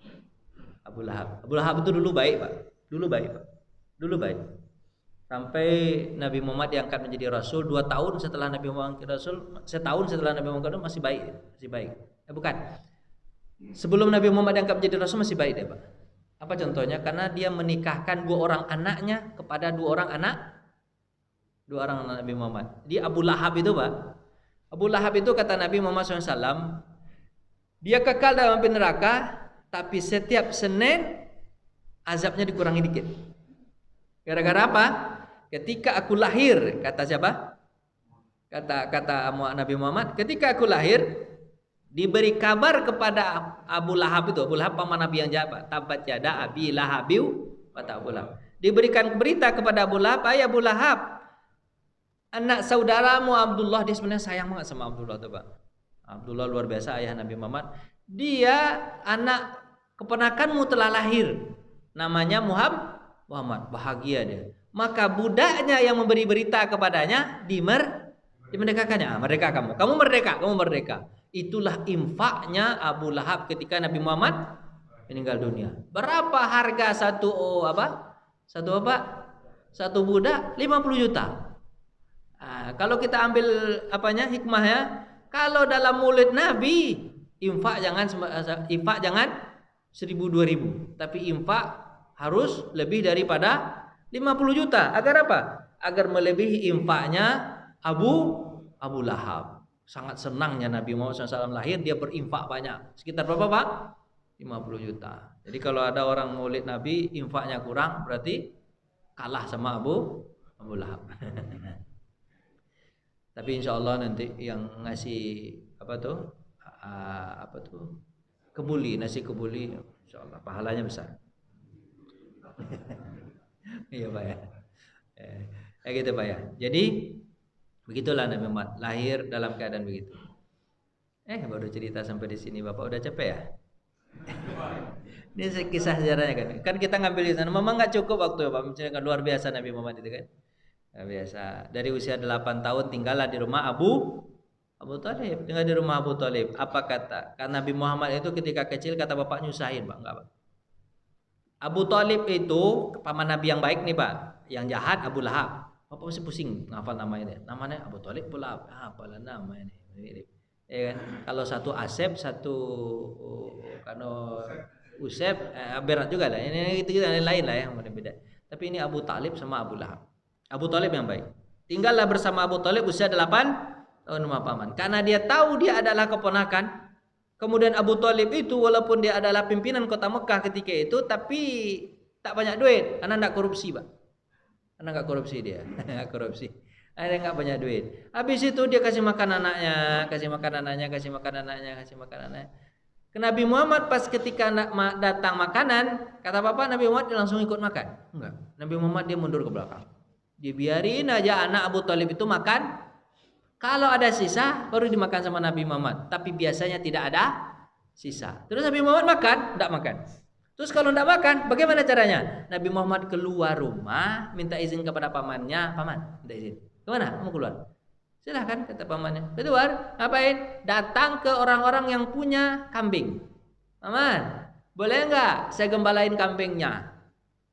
Abu Lahab itu dulu baik Pak. Dulu baik. Sampai Nabi Muhammad diangkat menjadi Rasul 2 tahun setelah Nabi Muhammad Rasul, setahun setelah Nabi Muhammad masih baik. Bukan. Sebelum Nabi Muhammad diangkat menjadi Rasul masih baik dia Pak. Apa contohnya? Karena dia menikahkan 2 orang anaknya kepada 2 orang anak Nabi Muhammad. Di Abu Lahab itu Pak. Abu Lahab itu kata Nabi Muhammad SAW, dia kekal dalam api neraka, tapi setiap Senin azabnya dikurangi dikit. Gara-gara apa? Ketika aku lahir, kata siapa? Kata Nabi Muhammad, ketika aku lahir diberi kabar kepada Abu Lahab itu. Abu Lahab paman Nabi yang jahat Pak. Tabat yada Abi Lahabiu kata Abu Lahab. Diberikan berita kepada Abu Lahab, "Hai Abu Lahab, anak saudaramu Abdullah," dia sebenarnya sayang banget sama Abdullah tuh Pak. Abdullah luar biasa ayah Nabi Muhammad. Dia anak keponakanmu telah lahir. Namanya Muhammad. Bahagia dia. Maka budaknya yang memberi berita kepadanya dimerdekakannya. Merdeka kamu. Kamu merdeka. Itulah infaknya Abu Lahab ketika Nabi Muhammad meninggal dunia. Berapa harga satu budak? 50 juta. Kalau kita ambil hikmahnya, kalau dalam mulut Nabi infak jangan 1.000 2.000, tapi infak harus lebih daripada 50 juta. Agar apa? Agar melebihi infaknya Abu Lahab. Sangat senangnya Nabi Muhammad SAW lahir, dia berinfak banyak. Sekitar berapa Pak? 50 juta. Jadi kalau ada orang maulid Nabi infaknya kurang, berarti kalah sama Abu Lahab. Tapi insya Allah nanti yang ngasih nasi kebuli, insya Allah pahalanya besar. Iya Pak ya. Kayak gitu Pak ya. Jadi begitulah Nabi Muhammad lahir dalam keadaan begitu. Baru cerita sampai di sini Bapak udah capek ya? Ini kisah sejarahnya kan. Kan kita ngambil di sana. Memang nggak cukup waktu Pak menceritakan luar biasa Nabi Muhammad itu kan. Biasa. Dari usia 8 tahun tinggallah di rumah Abu Talib. Tinggal di rumah Abu Talib. Apa kata? Karena Nabi Muhammad itu ketika kecil kata bapak nyusahin Pak, enggak Pak. Abu Talib itu paman Nabi yang baik nih Pak. Yang jahat Abu Lahab. Bapak masih pusing ngafal namanya dia. Namanya Abu Talib pula. Apalah namanya ini. Ya kan? Kalau satu Asep, satu Usep, berat juga lah. Ini gitu lain lah yang beda. Tapi ini Abu Talib sama Abu Lahab. Abu Talib yang baik. Tinggallah bersama Abu Talib usia 8 tahun rumah paman. Karena dia tahu dia adalah keponakan. Kemudian Abu Talib itu walaupun dia adalah pimpinan kota Mekah ketika itu, tapi tak banyak duit. Karena tidak korupsi Pak. Karena nggak korupsi dia, nggak korupsi. Ada nggak banyak duit. Habis itu dia kasih makan anaknya. Ke Nabi Muhammad pas ketika datang makanan, kata bapak Nabi Muhammad dia langsung ikut makan. Enggak. Nabi Muhammad dia mundur ke belakang. Dibiarin aja anak Abu Talib itu makan. Kalau ada sisa baru dimakan sama Nabi Muhammad. Tapi biasanya tidak ada sisa. Terus Nabi Muhammad makan, tidak makan. Terus kalau tidak makan, bagaimana caranya? Nabi Muhammad keluar rumah, minta izin kepada pamannya. Paman, minta izin. Kemana? Kamu keluar. Silahkan, kata pamannya. Keluar, ngapain? Datang ke orang-orang yang punya kambing. Paman, boleh nggak saya gembalain kambingnya?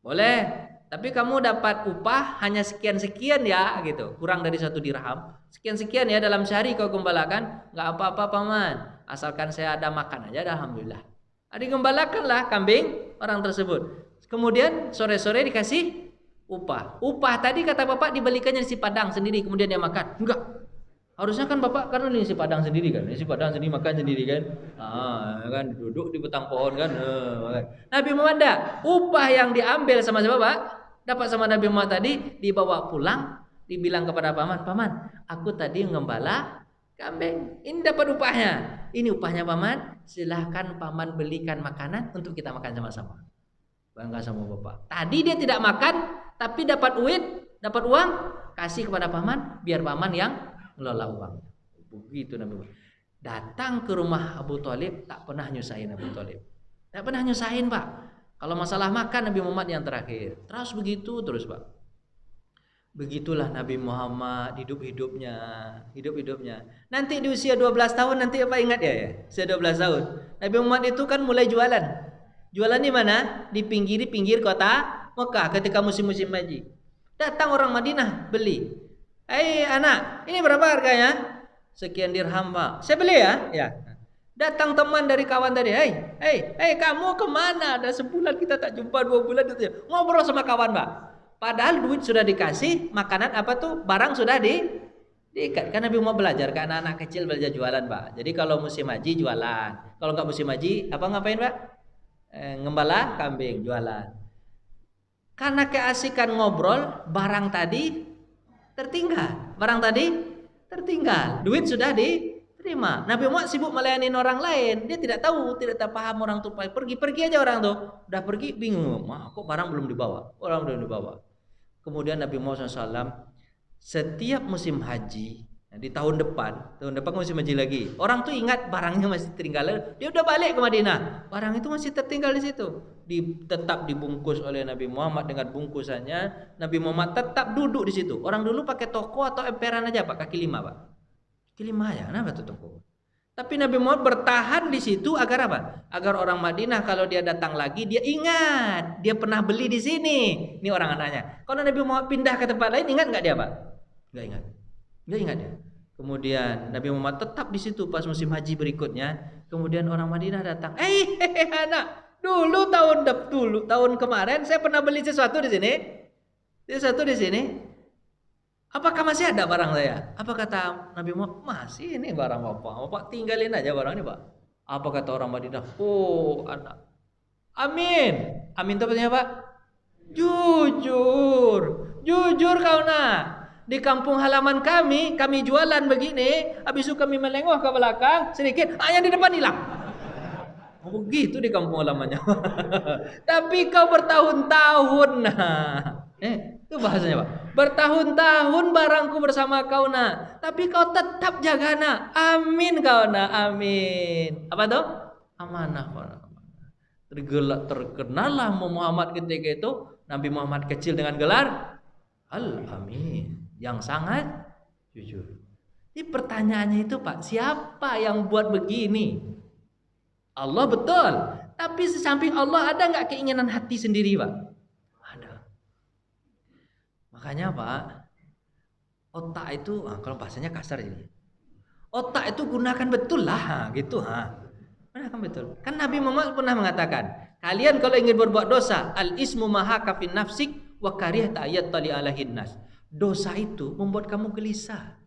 Boleh. Tapi kamu dapat upah hanya sekian-sekian ya, gitu. Kurang dari 1 dirham. Sekian-sekian ya dalam sehari kau gembalakan. Nggak apa-apa paman. Asalkan saya ada makan aja, alhamdulillah. Digembalakanlah kambing orang tersebut. Kemudian sore-sore dikasih upah. Upah tadi kata bapak dibalikannya nasi padang sendiri, kemudian dia makan. Enggak. Harusnya kan bapak karena nasi padang sendiri kan, nasi padang sendiri makan sendiri kan. Kan duduk di batang pohon kan. Nabi Muhammad enggak. Upah yang diambil sama siapa pak? Dapat sama Nabi Muhammad tadi dibawa pulang, dibilang kepada paman, paman, aku tadi ngembala kambing. Ini dapat upahnya. Ini upahnya paman. Silahkan paman belikan makanan untuk kita makan sama-sama. Bangga sama bapak. Tadi dia tidak makan, tapi dapat dapat uang, kasih kepada paman, biar paman yang ngelola uang. Begitu Nabi Muhammad. Datang ke rumah Abu Thalib, tak pernah nyusahin Abu Thalib. Tak pernah nyusahin pak. Kalau masalah makan Nabi Muhammad yang terakhir. Terus begitu terus pak. Begitulah Nabi Muhammad hidup-hidupnya. Nanti di usia 12 tahun nanti apa ingat ya? Usia 12 tahun. Nabi Muhammad itu kan mulai jualan. Jualan di mana? Di pinggir kota Mekah ketika musim-musim haji. Datang orang Madinah beli. Anak, ini berapa harganya? Sekian dirham pak. Saya beli ya? Ya. Datang teman dari kawan tadi. Kamu kemana? Ada sebulan kita tak jumpa, 2 bulan itu. Ngobrol sama kawan pak. Padahal duit sudah dikasih, makanan apa tuh barang sudah diikat. Kan Nabi mau belajar ke anak-anak kecil belajar jualan pak. Jadi kalau musim haji jualan, kalau nggak musim haji ngapain pak? Ngembala kambing jualan. Karena keasikan ngobrol, barang tadi tertinggal. Duit sudah diterima. Nabi Muhammad sibuk melayani orang lain. Dia tidak tahu, tidak paham orang tuh. Pergi aja orang tuh. Udah pergi bingung. Kok barang belum dibawa? Kemudian Nabi Muhammad SAW setiap musim haji, di tahun depan musim haji lagi. Orang tuh ingat barangnya masih tertinggal, dia udah balik ke Madinah. Barang itu masih tertinggal di situ. Tetap dibungkus oleh Nabi Muhammad dengan bungkusannya. Nabi Muhammad tetap duduk di situ. Orang dulu pakai toko atau emperan aja pak, kaki 5 pak. Kaki 5 ya, kenapa tuh toko? Tapi Nabi Muhammad bertahan di situ agar apa? Agar orang Madinah kalau dia datang lagi dia ingat dia pernah beli di sini. Ini orang anaknya. Kalau Nabi Muhammad pindah ke tempat lain ingat nggak dia pak? Nggak ingat dia. Kemudian Nabi Muhammad tetap di situ pas musim haji berikutnya. Kemudian orang Madinah datang. Anak, dulu tahun kemarin saya pernah beli sesuatu di sini. Apakah masih ada barang saya? Apa kata Nabi Muhammad? Masih ini barang bapak tinggalin aja barang ini pak. Apa kata orang Madinah? Oh anak, amin itu artinya pak? Jujur kau nak. Di kampung halaman kami jualan begini, habis itu kami melengok ke belakang sedikit, yang di depan hilang. Begitu di kampung halamannya. Tapi kau bertahun-tahun itu bahasanya pak. Bertahun-tahun barangku bersama kau nak, tapi kau tetap jaga nak. Amin kau nak, amin. Apa tuh? Amanah. Terkenallah Muhammad ketika itu. Nabi Muhammad kecil dengan gelar Al-Amin, yang sangat jujur. Ini pertanyaannya itu pak, siapa yang buat begini? Allah betul. Tapi sesamping Allah ada nggak keinginan hati sendiri pak? Makanya pak, otak itu kalau bahasanya kasar ini, otak itu gunakan betul lah, gitu gunakan betul. Kan Nabi Muhammad pernah mengatakan, kalian kalau ingin berbuat dosa, al ismu maha kafin nafsik wa karih ta'ayat tali alahin nas. Dosa itu membuat kamu gelisah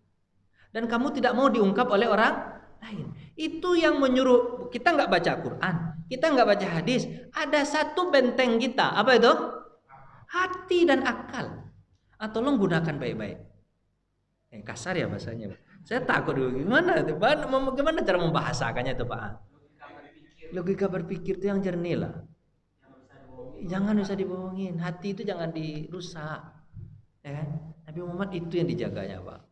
dan kamu tidak mau diungkap oleh orang lain. Itu yang menyuruh kita nggak baca Quran, kita nggak baca hadis. Ada satu benteng kita, apa itu? Hati dan akal. Tolong gunakan baik-baik. Kasar ya bahasanya. Saya takut dulu gimana cara membahasakannya itu pak. Logika berpikir itu yang jernih lah. Jangan usah dibohongin. Hati itu jangan dirusak. Ya kan? Nabi Muhammad itu yang dijaganya pak.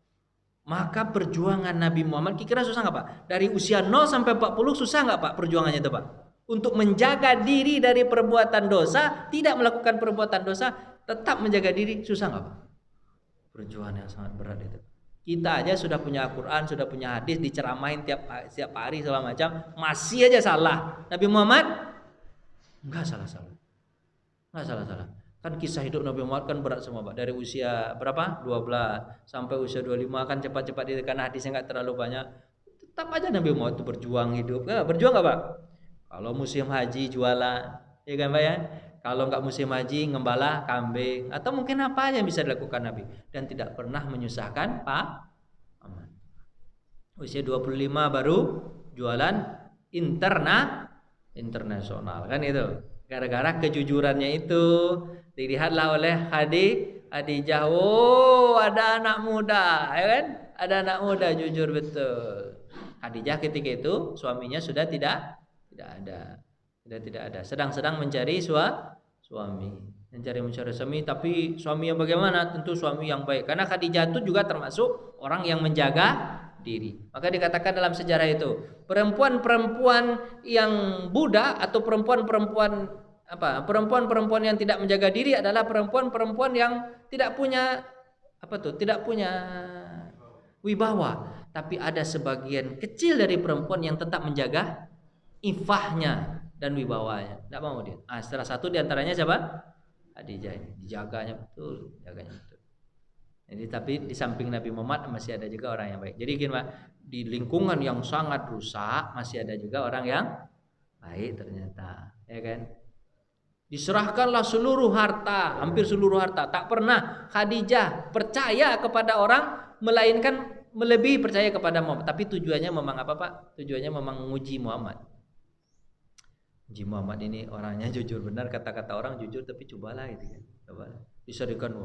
Maka perjuangan Nabi Muhammad kira-kira susah nggak pak? Dari usia 0 sampai 40 susah nggak pak perjuangannya itu pak? Untuk menjaga diri dari perbuatan dosa, tidak melakukan perbuatan dosa, tetap menjaga diri, susah nggak pak? Perjuangan yang sangat berat itu. Kita aja sudah punya Quran, sudah punya hadis, diceramain tiap hari segala macam, masih aja salah. Nabi Muhammad nggak salah. Kan kisah hidup Nabi Muhammad kan berat semua pak. Dari usia berapa? 12 sampai usia 25 kan cepat-cepat karena hadisnya nggak terlalu banyak. Tetap aja Nabi Muhammad itu berjuang hidup. Berjuang nggak pak? Kalau musim haji jualan, ya kan Pak ya? Kalau nggak musim haji ngembala kambing atau mungkin apa aja yang bisa dilakukan Nabi dan tidak pernah menyusahkan Pak Aman. Usia 25 baru jualan internasional kan itu. Gara-gara kejujurannya itu dilihatlah oleh Khadijah. Oh, ada anak muda, ya kan? Ada anak muda jujur betul. Khadijah ketika itu suaminya sudah tidak ada. Sudah tidak ada. Sedang mencari suami. Mencari suami, tapi suami yang bagaimana? Tentu suami yang baik. Karena Khadijah itu juga termasuk orang yang menjaga diri. Maka dikatakan dalam sejarah itu, perempuan-perempuan yang budak atau perempuan-perempuan yang tidak menjaga diri adalah perempuan-perempuan yang tidak punya tidak punya wibawa. Tapi ada sebagian kecil dari perempuan yang tetap menjaga ifahnya dan wibawanya. Tidak mau dia. Salah satu diantaranya siapa? Khadijah ini. Dijaganya betul. Jadi tapi di samping Nabi Muhammad masih ada juga orang yang baik. Jadi gini Pak, di lingkungan yang sangat rusak masih ada juga orang yang baik ternyata, ya kan? Diserahkanlah seluruh harta, hampir seluruh harta. Tak pernah Khadijah percaya kepada orang melainkan melebihi percaya kepada Muhammad. Tapi tujuannya memang apa Pak? Tujuannya memang menguji Muhammad. Uji Muhammad ini orangnya jujur benar, kata-kata orang jujur tapi cobalah gitu kan. Coba bisa dikan.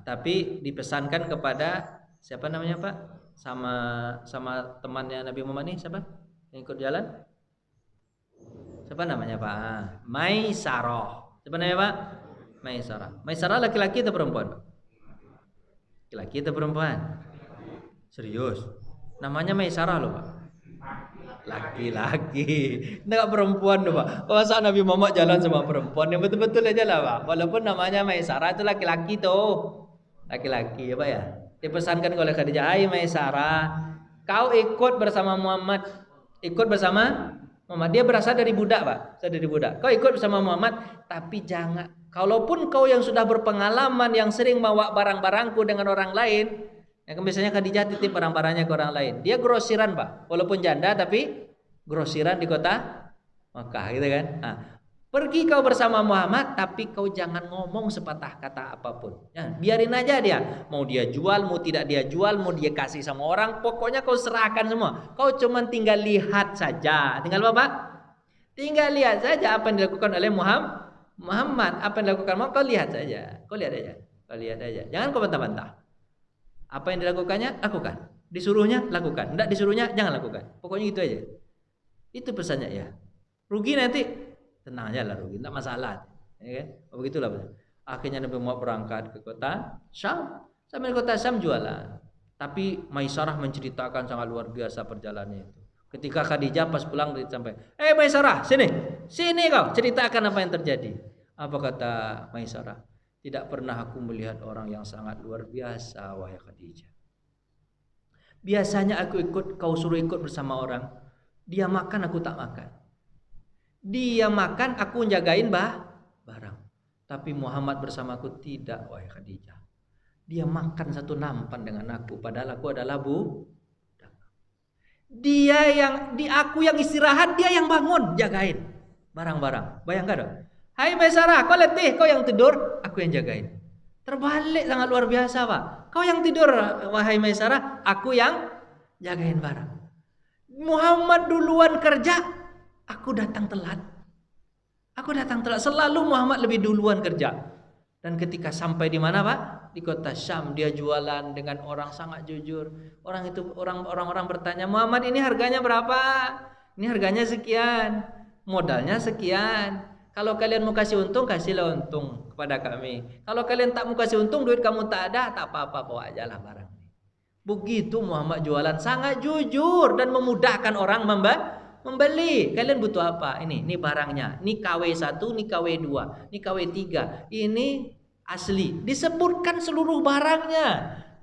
Tapi dipesankan kepada siapa namanya Pak? Sama temannya Nabi Muhammad ini siapa? Yang ikut jalan? Siapa namanya Pak? Maisarah. Siapa namanya Pak? Maisarah. Maisarah laki-laki atau perempuan? Laki-laki atau perempuan? Serius? Namanya Maisarah loh Pak. Laki-laki, enggak perempuan loh Pak. Masa Nabi Muhammad jalan sama perempuan yang betul-betul aja lah Pak. Walaupun namanya Maisarah itu laki-laki tuh, laki-laki ya Pak ya. Dipesankan oleh Khadijah, hai Maisarah, kau ikut bersama Muhammad, ikut bersama Muhammad. Dia berasal dari budak Pak, dari budak. Kau ikut bersama Muhammad, tapi jangan. Kalaupun kau yang sudah berpengalaman, yang sering bawa barang-barangku dengan orang lain. Ya kan biasanya Khadijah titip barang-barangnya ke orang lain. Dia grosiran Pak, walaupun janda tapi grosiran di kota Makkah gitu kan. Pergi kau bersama Muhammad, tapi kau jangan ngomong sepatah kata apapun. Ya, biarin aja dia. Mau dia jual, mau tidak dia jual, mau dia kasih sama orang, pokoknya kau serahkan semua. Kau cuma tinggal lihat saja. Tinggal apa Pak? Tinggal lihat saja apa yang dilakukan oleh Muhammad. Apa yang dilakukan Muhammad, kau lihat saja. Kau lihat aja. Jangan kau bantah-bantah. Apa yang dilakukannya, lakukan. Disuruhnya, lakukan. Tidak disuruhnya, jangan lakukan. Pokoknya gitu aja. Itu pesannya ya. Rugi nanti, tenang aja lah rugi. Tidak masalah. Ya kan? Begitulah. Akhirnya Nabi Muhammad berangkat ke kota Syam. Sampai di kota Syam jualan. Tapi Maisarah menceritakan sangat luar biasa perjalanannya itu. Ketika Khadijah pas pulang sampai, Maisarah, sini kau, ceritakan apa yang terjadi. Apa kata Maisarah? Tidak pernah aku melihat orang yang sangat luar biasa, wahai Khadijah. Biasanya aku kau suruh ikut bersama orang. Dia makan, aku tak makan. Dia makan, aku jagain barang. Tapi Muhammad bersamaku tidak, wahai Khadijah. Dia makan satu nampan dengan aku, padahal aku adalah budak. Aku yang istirahat, dia yang bangun, jagain barang-barang. Bayangkan dong. Hai Maisarah, kau letih, kau yang tidur, aku yang jagain. Terbalik sangat luar biasa Pak. Kau yang tidur, wahai Maisarah, aku yang jagain barang. Muhammad duluan kerja, aku datang telat. Selalu Muhammad lebih duluan kerja. Dan ketika sampai di mana Pak? Di kota Syam, dia jualan dengan orang sangat jujur. Orang-orang bertanya, Muhammad ini harganya berapa? Ini harganya sekian, modalnya sekian. Kalau kalian mau kasih untung, kasihlah untung kepada kami. Kalau kalian tak mau kasih untung, duit kamu tak ada, tak apa-apa, bawa aja lah barang. Begitu Muhammad jualan, sangat jujur dan memudahkan orang membeli. Kalian butuh apa? Ini barangnya. Ini KW1, ini KW2, ini KW3. Ini asli. Disebutkan seluruh barangnya.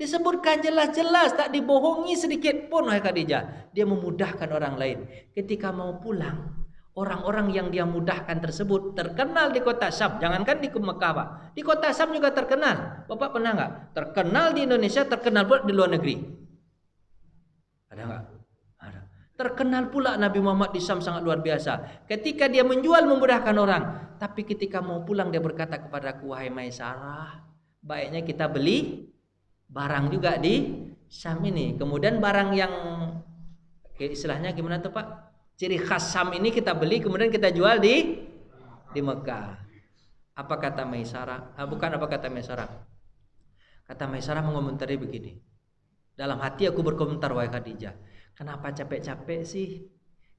Disebutkan jelas-jelas, tak dibohongi sedikit pun oleh Khadijah. Dia memudahkan orang lain. Ketika mau pulang, orang-orang yang dia mudahkan tersebut terkenal di kota Syam. Jangankan di Mekah Pak, di kota Syam juga terkenal. Bapak pernah nggak? Terkenal di Indonesia, terkenal pula di luar negeri. Ada nggak? Ada. Terkenal pula Nabi Muhammad di Syam sangat luar biasa. Ketika dia menjual memudahkan orang, tapi ketika mau pulang dia berkata kepadaku, wahai Maisarah, baiknya kita beli barang juga di Syam ini. Kemudian barang yang istilahnya gimana tuh Pak? Ciri khas Syam ini kita beli kemudian kita jual di Mekah. Apa kata Maisarah? Bukan apa kata Maisarah. Kata Maisarah mengomentari begini. Dalam hati aku berkomentar, wahai Khadijah, kenapa capek-capek sih?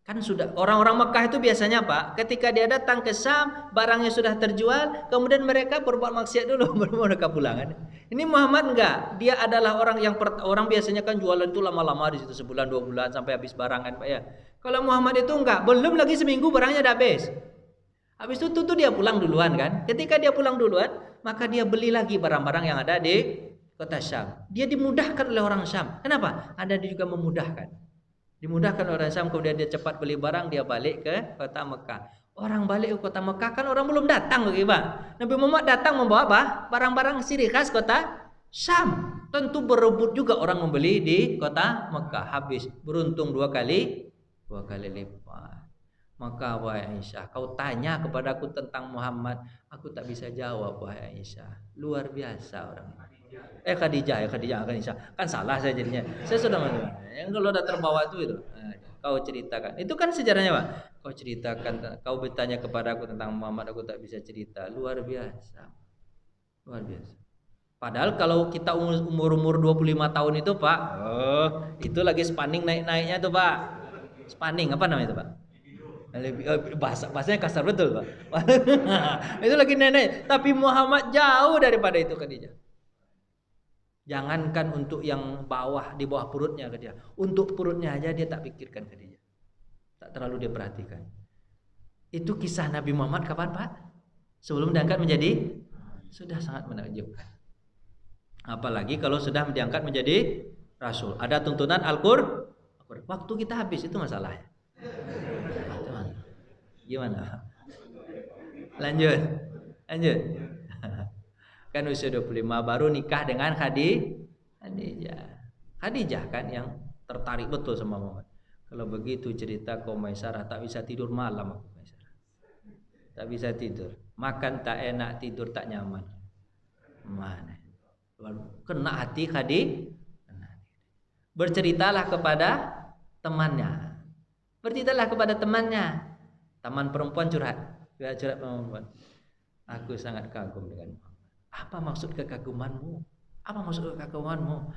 Kan sudah orang-orang Mekah itu biasanya Pak, ketika dia datang ke Syam, barangnya sudah terjual, kemudian mereka berbuat maksiat dulu baru mereka pulang. Ini Muhammad enggak, dia adalah orang yang orang biasanya kan jualan itu lama-lama di situ sebulan 2 bulan sampai habis barang kan Pak ya. Kalau Muhammad itu enggak, belum lagi seminggu barangnya udah habis. Habis itu tuh dia pulang duluan kan. Ketika dia pulang duluan, maka dia beli lagi barang-barang yang ada di kota Syam. Dia dimudahkan oleh orang Syam. Kenapa? Ada dia juga memudahkan. Dimudahkan oleh orang Syam, kemudian dia cepat beli barang, dia balik ke kota Mekah. Orang balik ke kota Mekah kan orang belum datang lagi, Pak. Nabi Muhammad datang membawa apa? Barang-barang ciri khas kota Syam. Tentu berebut juga orang membeli di kota Mekah. Habis beruntung dua kali lipat. Maka wahai Aisyah, kau tanya kepadaku tentang Muhammad, aku tak bisa jawab wahai Aisyah. Luar biasa orang. Khadijah. Kan salah saya jadinya. Saya sudah mendengar. Yang kalau udah terbawa itu. Kau ceritakan. Itu kan sejarahnya, Pak. Kau ceritakan, kau bertanya kepadaku tentang Muhammad, aku tak bisa cerita. Luar biasa. Luar biasa. Padahal kalau kita umur 25 tahun itu, Pak, itu lagi spanning naik-naiknya tuh, Pak. Spanning apa namanya itu, Pak? Bahasanya kasar betul, Pak. Itu lagi nenek, tapi Muhammad jauh daripada itu Khadijah. Jangankan untuk yang bawah, di bawah perutnya Khadijah, untuk perutnya aja dia tak pikirkan Khadijah. Tak terlalu dia perhatikan. Itu kisah Nabi Muhammad kapan, Pak? Sebelum diangkat menjadi, sudah sangat menakjubkan. Apalagi kalau sudah diangkat menjadi rasul. Ada tuntunan Al-Qur'an. Waktu kita habis, itu masalahnya. Gimana? Lanjut. Kan usia 25 baru nikah dengan Khadijah. Khadijah kan yang tertarik betul sama Muhammad. Kalau begitu cerita kau Maisarah, tak bisa tidur malam aku Maisarah. Tak bisa tidur. Makan tak enak, tidur tak nyaman. Mana? Kena hati Khadijah. Berceritalah kepada temannya. Teman perempuan curhat perempuan. Aku sangat kagum dengan Muhammad. Apa maksud kekagumanmu?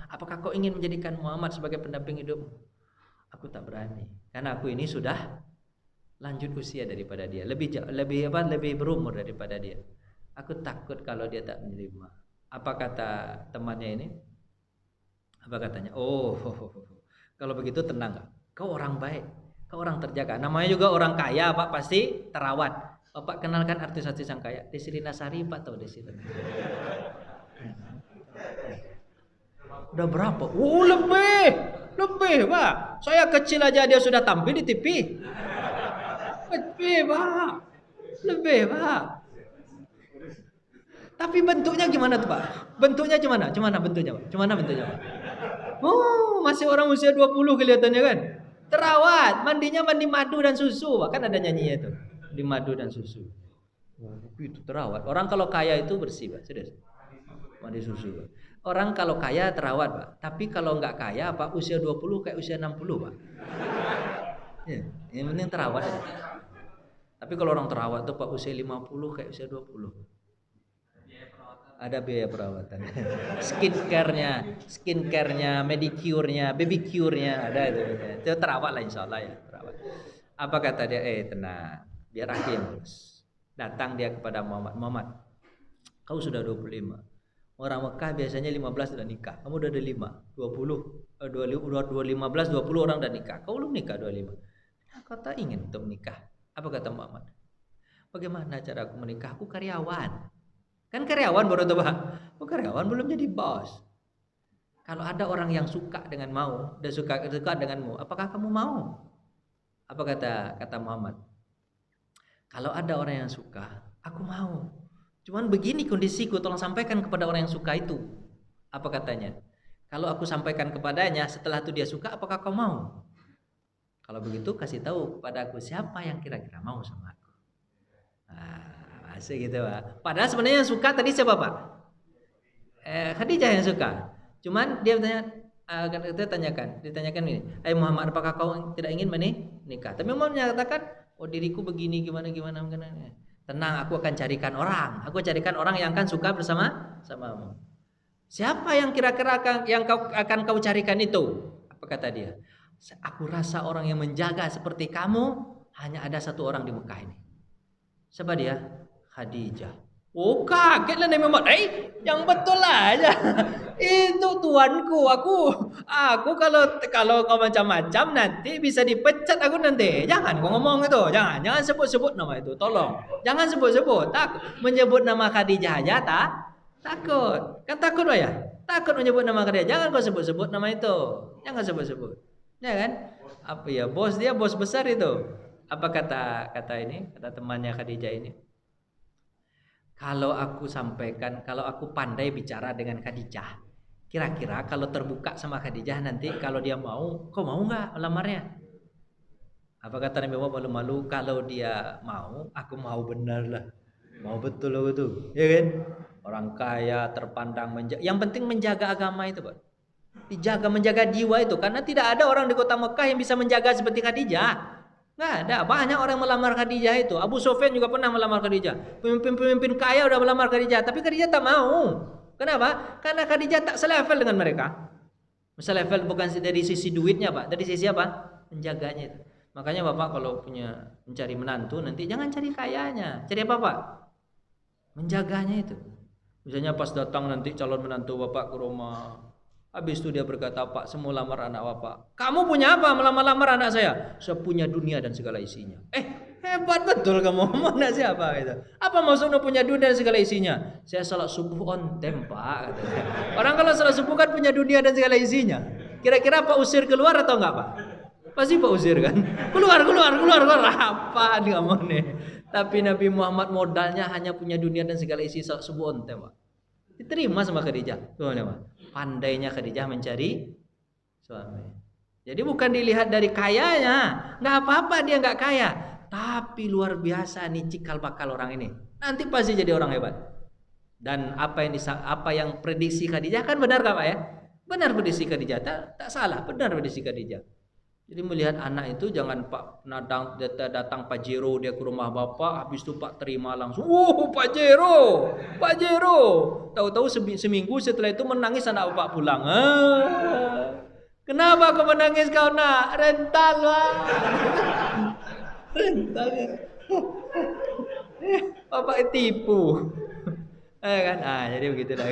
Apakah kau ingin menjadikan Muhammad sebagai pendamping hidupmu? Aku tak berani, karena aku ini sudah lanjut usia daripada dia, lebih berumur daripada dia. Aku takut kalau dia tak menerima. Apa kata temannya ini? Apa katanya? Kalau begitu tenang, kau orang baik. Kau orang terjaga. Namanya juga orang kaya, Pak, pasti terawat. Bapak kenalkan artis-artis yang kaya. Desi Rinasari, Pak, tahu Desi? Udah berapa? Lebih, Pak. Saya kecil aja dia sudah tampil di TV. Lebih, Pak. Tapi bentuknya gimana tuh, Pak? Bentuknya Gimana bentuknya, Pak? Masih orang usia 20 kelihatannya kan? Terawat, mandinya mandi madu dan susu, kan ada nyanyinya itu, di madu dan susu. Itu terawat. Orang kalau kaya itu bersih, Pak, sudah. Mandi susu, Pak. Orang kalau kaya terawat, Pak. Tapi kalau nggak kaya, Pak, usia 20 kayak usia 60, Pak. Ya, yang penting terawat aja. Tapi kalau orang terawat tuh Pak usia 50 kayak usia 20. Ada biaya perawatan. Skincare-nya, medicure-nya, babycure-nya ada itu. Itu terawat lah insyaallah ya, terawat. Apa kata dia? Tenang, biar aku yang urus. Datang dia kepada Muhammad. Kau sudah 25. Orang Mekah biasanya 15 sudah nikah. Kamu udah ada 15, 20 orang udah nikah. Kau belum nikah 25. Kau tak ingin untuk menikah. Apa kata Muhammad? Bagaimana cara aku menikah? Aku karyawan. Kan karyawan baru tuh, Pak. Karyawan belum jadi bos. Kalau ada orang yang suka denganmu, suka denganmu, apakah kamu mau? Apa kata Muhammad? Kalau ada orang yang suka, aku mau. Cuman begini kondisiku, tolong sampaikan kepada orang yang suka itu. Apa katanya? Kalau aku sampaikan kepadanya, setelah itu dia suka, apakah kau mau? Kalau begitu kasih tahu padaku siapa yang kira-kira mau sama aku. Nah, masih gitu Pak. Padahal sebenarnya yang suka tadi siapa Pak? Khadijah yang suka. Cuman dia bertanya, ditanyakan ini, Muhammad, apakah kau tidak ingin menikah? Tapi Muhammad menyatakan, oh diriku begini, gimana. Tenang, aku akan carikan orang. Aku carikan orang yang akan suka bersamamu. Siapa yang kira-kira akan kau carikan itu? Apa kata dia? Aku rasa orang yang menjaga seperti kamu hanya ada satu orang di Mekah ini. Siapa dia? Khadijah. Oh kagetlah Nabi Muhammad. Yang betul aja. Itu tuanku. Aku kalau kau macam-macam nanti bisa dipecat aku nanti. Jangan kau ngomong itu. Jangan sebut-sebut nama itu. Tolong. Jangan sebut-sebut. Menyebut nama Khadijah aja takut. Kan takut ya? Takut menyebut nama Khadijah. Jangan kau sebut-sebut nama itu. Jangan sebut-sebut. Ya kan? Apa ya? Bos besar itu. Apa kata temannya Khadijah ini? Kalau aku sampaikan, kalau aku pandai bicara dengan Khadijah, kira-kira kalau terbuka sama Khadijah nanti kalau dia mau, kau mau nggak melamarnya? Apa kata Nabi Muhammad malu-malu? Kalau dia mau, aku mau benar lah, mau betul loh itu, ya kan? Orang kaya terpandang yang penting menjaga agama itu, Pak. Menjaga jiwa itu, karena tidak ada orang di kota Mekah yang bisa menjaga seperti Khadijah. Nggak ada, banyak orang melamar Khadijah itu. Abu Sufyan juga pernah melamar Khadijah. Pemimpin kaya udah melamar Khadijah, tapi Khadijah tak mau. Kenapa? Karena Khadijah tak selevel dengan mereka. Selevel bukan dari sisi duitnya, Pak, dari sisi apa? Menjaganya itu. Makanya Bapak kalau punya mencari menantu nanti jangan cari kayanya. Cari apa, Pak? Menjaganya itu. Misalnya pas datang nanti calon menantu Bapak ke rumah, habis itu dia berkata, Pak, semua lamar anak Bapak. Kamu punya apa melamar anak saya? Saya punya dunia dan segala isinya. Hebat betul kamu. Mau anak siapa gitu? Apa maksudnya punya dunia dan segala isinya? Saya salat subuh on time, Pak, katanya. Orang kalau salat subuh kan punya dunia dan segala isinya. Kira-kira Pak usir keluar atau enggak, Pak? Pasti Pak usir kan? Keluar. Apa kamu nih? Tapi Nabi Muhammad modalnya hanya punya dunia dan segala isi, salat subuh on time, Pak. Diterima sama Khadijah. Tuh, Pak. Pandainya Khadijah mencari suami. Jadi bukan dilihat dari kayanya, nggak apa-apa dia nggak kaya, tapi luar biasa nih cikal bakal orang ini. Nanti pasti jadi orang hebat. Dan apa yang prediksi Khadijah kan benar nggak Pak ya? Benar prediksi Khadijah, tak salah, benar prediksi Khadijah. Jadi melihat anak itu jangan Pak datang Pak Jero dia ke rumah Bapak, habis itu Pak terima langsung. Pak Jero. Tahu-tahu seminggu setelah itu menangis anak Bapak pulang. Kenapa kau menangis kau nak? Rental Pak. Rental. Bapak tipu. Kan? Jadi begitu lah.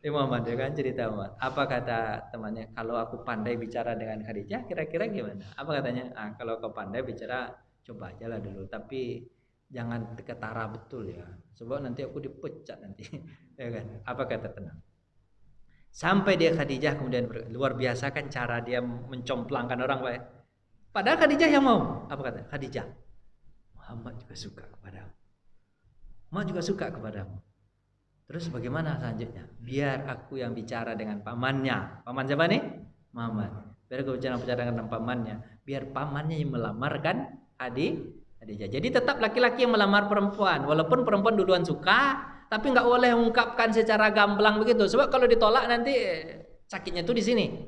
Muhammad ya kan cerita Muhammad. Apa kata temannya? Kalau aku pandai bicara dengan Khadijah, kira-kira gimana? Apa katanya? Kalau kau pandai bicara, coba aja lah dulu. Tapi jangan ketara betul ya. Sebab nanti aku dipecat nanti. Ya kan? Apa kata tenang? Sampai dia Khadijah kemudian luar biasa kan cara dia mencomplangkan orang Pak ya. Padahal Khadijah yang mau. Apa kata? Khadijah, Muhammad juga suka kepadamu. Muhammad juga suka kepadamu. Terus bagaimana selanjutnya? Biar aku yang bicara dengan pamannya. Paman siapa nih? Muhammad. Biar aku bicara dengan pamannya. Biar pamannya yang melamarkan Khadijah. Jadi tetap laki-laki yang melamar perempuan. Walaupun perempuan duluan suka, tapi nggak boleh mengungkapkan secara gamblang begitu. Sebab kalau ditolak nanti sakitnya tuh di sini.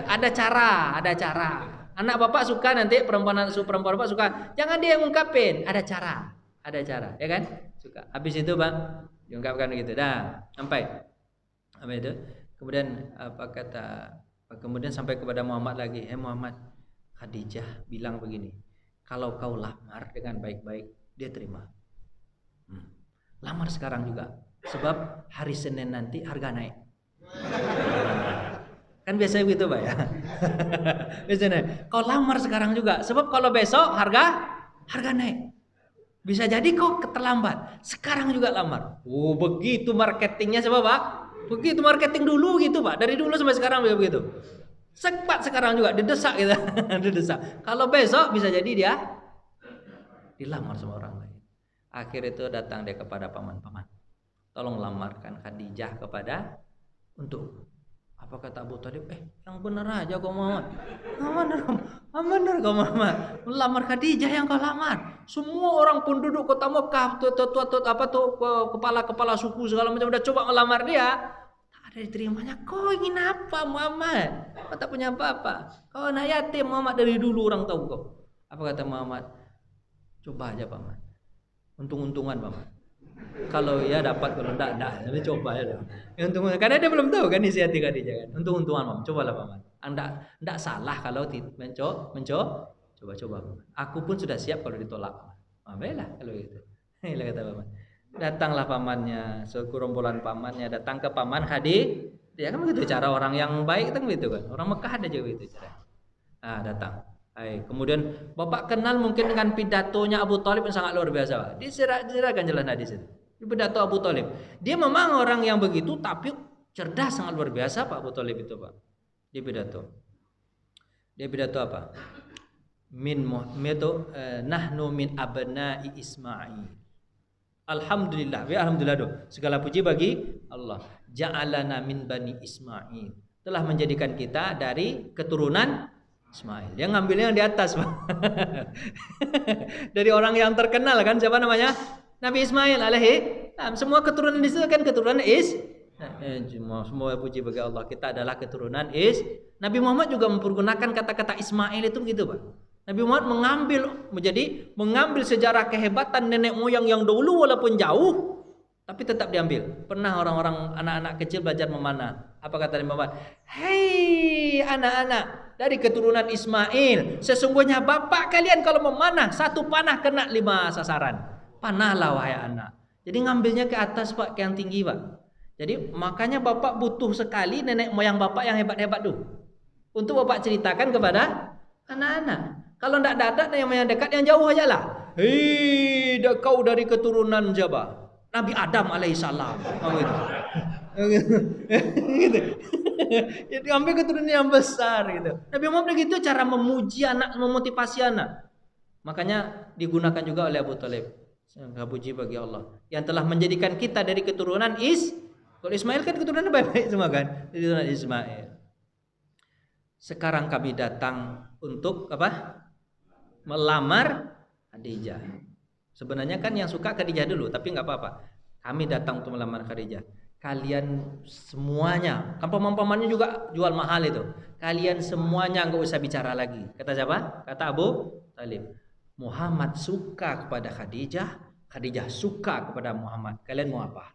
Ada cara. Anak bapak suka nanti perempuan bapak suka. Jangan dia yang ungkapin. Ada cara, ya kan? Suka. Habis itu Bang diungkapkan gitu sampai itu kemudian kemudian sampai kepada Muhammad lagi. Muhammad, Khadijah bilang begini, kalau kau lamar dengan baik-baik dia terima. Lamar sekarang juga, sebab hari Senin nanti harga naik. Kan biasanya begitu Pak ya. Biasanya kau lamar sekarang juga, sebab kalau besok harga naik. Bisa jadi kok terlambat. Sekarang juga lamar. Begitu marketingnya coba Pak. Begitu marketing dulu gitu Pak. Dari dulu sampai sekarang begitu. Cepat sekarang juga didesak gitu. Didesak. Kalau besok bisa jadi dia dilamar sama orang lain. Akhir itu datang dia kepada paman. Tolong lamarkan Khadijah kepada untuk apa kata Abu Thalib? Yang benar aja kok Muhammad. Benar kau Muhammad, melamar Khadijah yang kau lamar. Semua orang penduduk kota Mekah, kepala-kepala suku segala macam udah coba melamar dia. Tak ada diterimanya. Kau ingin apa Muhammad? Kau tak punya apa-apa. Kau anak yatim Muhammad dari dulu orang tahu kau. Apa kata Muhammad? Coba aja Paman. Untung-untungan Paman. Kalau ya dapat, kalau enggak. Jadi coba aja. Untung, karena dia belum tahu kan isi hati Khadijah kan. Untung-untungan Paman. Cobalah Paman. Enggak salah kalau coba. Aku pun sudah siap kalau ditolak. Baiklah kalau gitu. Inilah kata Paman. Datanglah pamannya, segerombolan pamannya datang ke Paman Khadijah. Ya kan begitu cara orang yang baik kan begitu kan. Orang Mekah ada juga begitu cara. Nah, datang. Kemudian Bapak kenal mungkin dengan pidatonya Abu Thalib yang sangat luar biasa, Pak. Diserakan jalan hadis itu. Pidato Abu Thalib. Dia memang orang yang begitu tapi cerdas sangat luar biasa Pak Abu Thalib itu, Pak. Dia pidato apa? Nahnu min abna'i Ismail. Alhamdulillah doh. Segala puji bagi Allah. Ja'alana min bani Ismail. Telah menjadikan kita dari keturunan Ismail. Dia ngambilnya yang di atas, Pak. Dari orang yang terkenal kan, siapa namanya? Nabi Ismail alaihi. Semua keturunan itu kan keturunan semua puji bagi Allah. Kita adalah keturunan Nabi Muhammad juga mempergunakan kata-kata Ismail itu begitu, Pak. Nabi Muhammad mengambil sejarah kehebatan nenek moyang yang dahulu walaupun jauh, tapi tetap diambil. Pernah orang-orang anak-anak kecil belajar memanah. Apa kata Nabi Muhammad? Hei anak-anak dari keturunan Ismail, sesungguhnya bapak kalian kalau memanah satu panah kena 5 sasaran. Panahlah wahai anak. Jadi ngambilnya ke atas Pak, ke yang tinggi Pak. Jadi makanya bapak butuh sekali nenek moyang bapak yang hebat-hebat tuh, untuk bapak ceritakan kepada anak-anak. Kalau tidak ada yang dekat, yang jauh aja lah. Hei, kau dari keturunan siapa? Nabi Adam alaihissalam. Gitu. Jadi ambil keturunan yang besar gitu. Nabi Muhammad begitu cara memuji anak, memotivasi anak. Makanya digunakan juga oleh Abu Thalib. Sangka puji bagi Allah yang telah menjadikan kita dari keturunan Kalau Ismail kan keturunan baik-baik semua kan, keturunan Ismail. Sekarang kami datang untuk apa? Melamar Khadijah. Sebenarnya kan yang suka Khadijah dulu, tapi nggak apa-apa. Kami datang untuk melamar Khadijah. Kalian semuanya, kan paman-pamannya juga jual mahal itu. Kalian semuanya nggak usah bicara lagi. Kata siapa? Kata Abu Thalib. Muhammad suka kepada Khadijah, Khadijah suka kepada Muhammad. Kalian mau apa?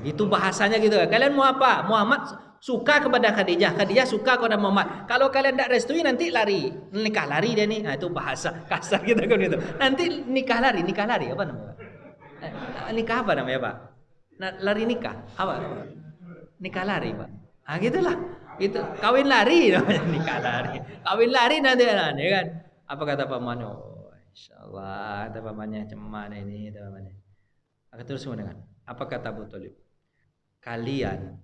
Begitu bahasanya gitu. Kalian mau apa? Muhammad suka kepada Khadijah, Khadijah suka kepada Muhammad. Kalau kalian tidak restui nanti lari, nikah lari dia nih. Nah, itu bahasa kasar gitu kan gitu. Nanti nikah lari apa namanya? Nikah apa namanya, Pak? Nah, lari nikah apa? Nikah lari, Pak. Ah gitulah. Itu kawin lari namanya, nikah lari. Kawin lari nanti kan. Apa kata paman? Oh, insyaallah kata pamannya cuman ini kata pamannya. Aku terus mendengar. Apa kata Abu Thalib? Kalian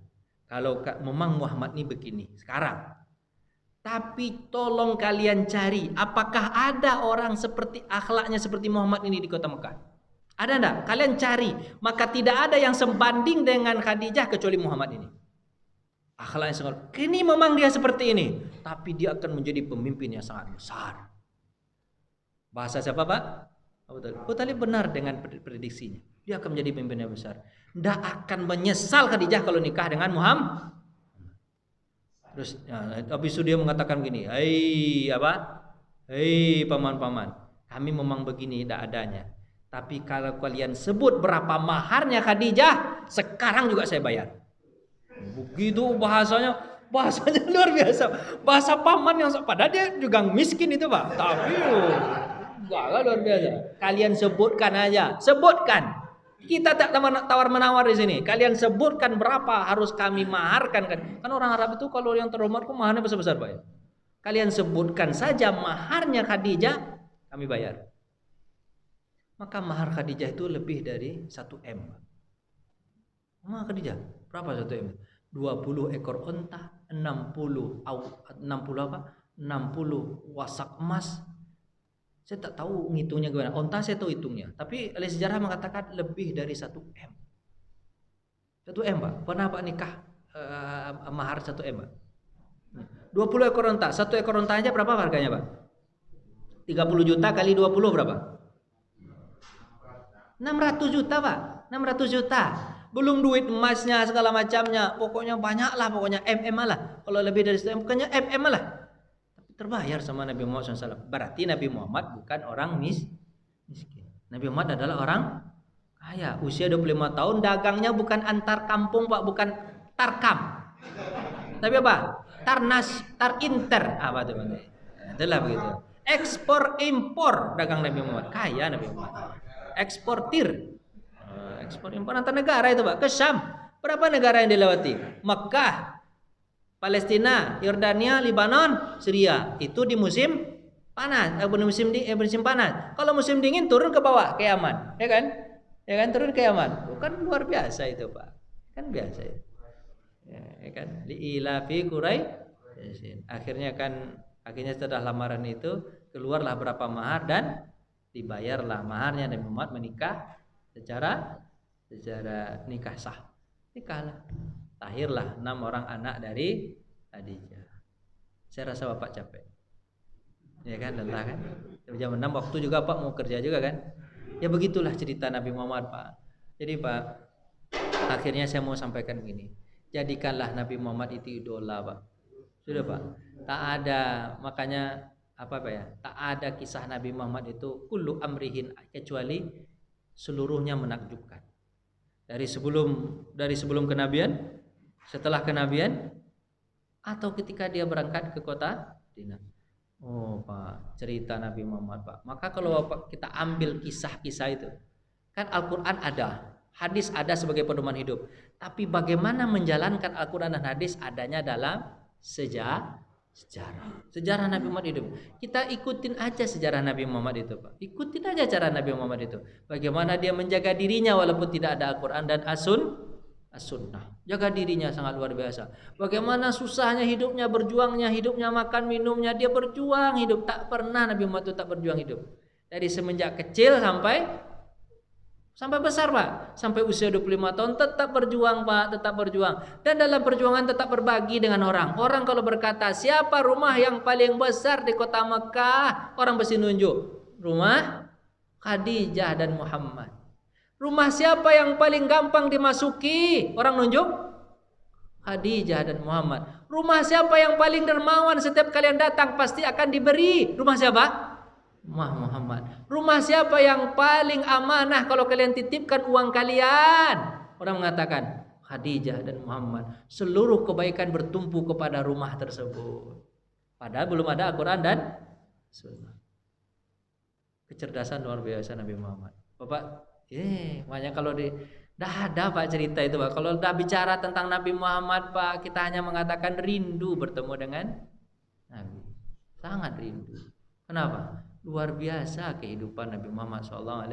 kalau memang Muhammad ini begini sekarang, tapi tolong kalian cari apakah ada orang seperti akhlaknya seperti Muhammad ini di kota Mekah. Ada enggak? Kalian cari, maka tidak ada yang sebanding dengan Khadijah kecuali Muhammad ini. Akhlaknya sangat. Kini memang dia seperti ini, tapi dia akan menjadi pemimpin yang sangat besar. Bahasa siapa, Pak? Abu Thalib benar dengan prediksinya. Dia akan menjadi pemimpin yang besar. Tidak akan menyesal Khadijah kalau nikah dengan Muhammad. Terus habis itu dia mengatakan begini, hei paman-paman, kami memang begini tidak adanya. Tapi kalau kalian sebut berapa maharnya Khadijah, sekarang juga saya bayar. Begitu bahasanya luar biasa. Bahasa paman yang padahal dia juga miskin itu, Pak. Tapi luar biasa. Kalian sebutkan aja, sebutkan. Kita tak tawar menawar di sini. Kalian sebutkan berapa harus kami maharkan kan? Kan orang Arab itu kalau yang terhormat kok maharnya besar-besar, Pak ya. Kalian sebutkan saja maharnya Khadijah, kami bayar. Maka mahar Khadijah itu lebih dari 1 M. Mahar Khadijah berapa 1 M? 20 ekor unta, 60 wasak emas. Saya tak tahu ngitungnya gimana. Onta saya tahu hitungnya. Tapi oleh sejarah mengatakan lebih dari 1 M. 1 M, Pak. Pernah Pak nikah mahar 1 M, Pak? 20 ekor unta. Satu ekor unta aja berapa harganya, Pak? 30 juta kali 20 berapa? 600 juta, Pak. 600 juta. Belum duit emasnya segala macamnya. Pokoknya banyak lah, pokoknya MM lah. Kalau lebih dari itu pokoknya MM lah. Tapi terbayar sama Nabi Muhammad SAW. Berarti Nabi Muhammad bukan orang miskin. Nabi Muhammad adalah orang kaya. Usia 25 tahun, dagangnya bukan antar kampung, Pak, bukan tarkam. Tapi apa? Tarnas, tarinter. Apa itu? Itulah begitu. Ekspor impor dagang Nabi Muhammad. Kaya Nabi Muhammad. Eksportir. Ekspor impor antar negara itu, Pak. Ke Syam. Berapa negara yang dilewati? Mekah, Palestina, Yordania, Lebanon, Syria. Itu di musim panas, musim panas. Kalau musim dingin turun ke bawah ke Yaman, ya kan? Ya kan, turun ke Yaman. Bukan luar biasa itu, Pak. Kan biasa itu. Ya kan? Li'ilafi Quraisy. Akhirnya setelah lamaran itu keluarlah berapa mahar dan dibayarlah maharnya. Nabi Muhammad menikah secara nikah sah. Nikahlah. Lahirlah 6 orang anak dari Khadijah. Saya rasa Bapak capek. Ya kan, lelah kan? Jam 6 waktu juga Pak mau kerja juga kan? Ya begitulah cerita Nabi Muhammad, Pak. Jadi Pak, akhirnya saya mau sampaikan begini. Jadikanlah Nabi Muhammad itu idola, Pak. Sudah, Pak. Tak ada, makanya apa Pak ya? Tak ada kisah Nabi Muhammad itu kullu amrihin, kecuali seluruhnya menakjubkan. Dari sebelum kenabian, setelah kenabian, atau ketika dia berangkat ke kota Madinah. Oh Pak, cerita Nabi Muhammad, Pak. Maka kalau Bapak kita ambil kisah-kisah itu, kan Al-Quran ada, hadis ada sebagai pedoman hidup. Tapi bagaimana menjalankan Al-Quran dan hadis adanya dalam sejarah Nabi Muhammad hidup. Kita ikutin aja sejarah Nabi Muhammad itu, Pak. Ikutin aja cara Nabi Muhammad itu. Bagaimana dia menjaga dirinya walaupun tidak ada Al-Quran dan As-Sunnah. Jaga dirinya sangat luar biasa. Bagaimana susahnya hidupnya, berjuangnya hidupnya, makan minumnya, dia berjuang hidup. Tak pernah Nabi Muhammad itu tak berjuang hidup. Dari semenjak kecil sampai besar, Pak. Sampai usia 25 tahun tetap berjuang, Pak, tetap berjuang. Dan dalam perjuangan tetap berbagi dengan orang. Orang kalau berkata, siapa rumah yang paling besar di kota Mekah? Orang pasti nunjuk. Rumah Khadijah dan Muhammad. Rumah siapa yang paling gampang dimasuki? Orang nunjuk Khadijah dan Muhammad. Rumah siapa yang paling dermawan, setiap kalian datang pasti akan diberi? Rumah siapa? Muhammad. Rumah siapa yang paling amanah kalau kalian titipkan uang kalian? Orang mengatakan Khadijah dan Muhammad. Seluruh kebaikan bertumpu kepada rumah tersebut. Padahal belum ada Al-Quran dan Sunnah. Kecerdasan luar biasa Nabi Muhammad. Bapak, makanya kalau dah ada Pak cerita itu, Pak. Kalau dah bicara tentang Nabi Muhammad, Pak, kita hanya mengatakan rindu bertemu dengan Nabi. Sangat rindu. Kenapa? Luar biasa kehidupan Nabi Muhammad SAW.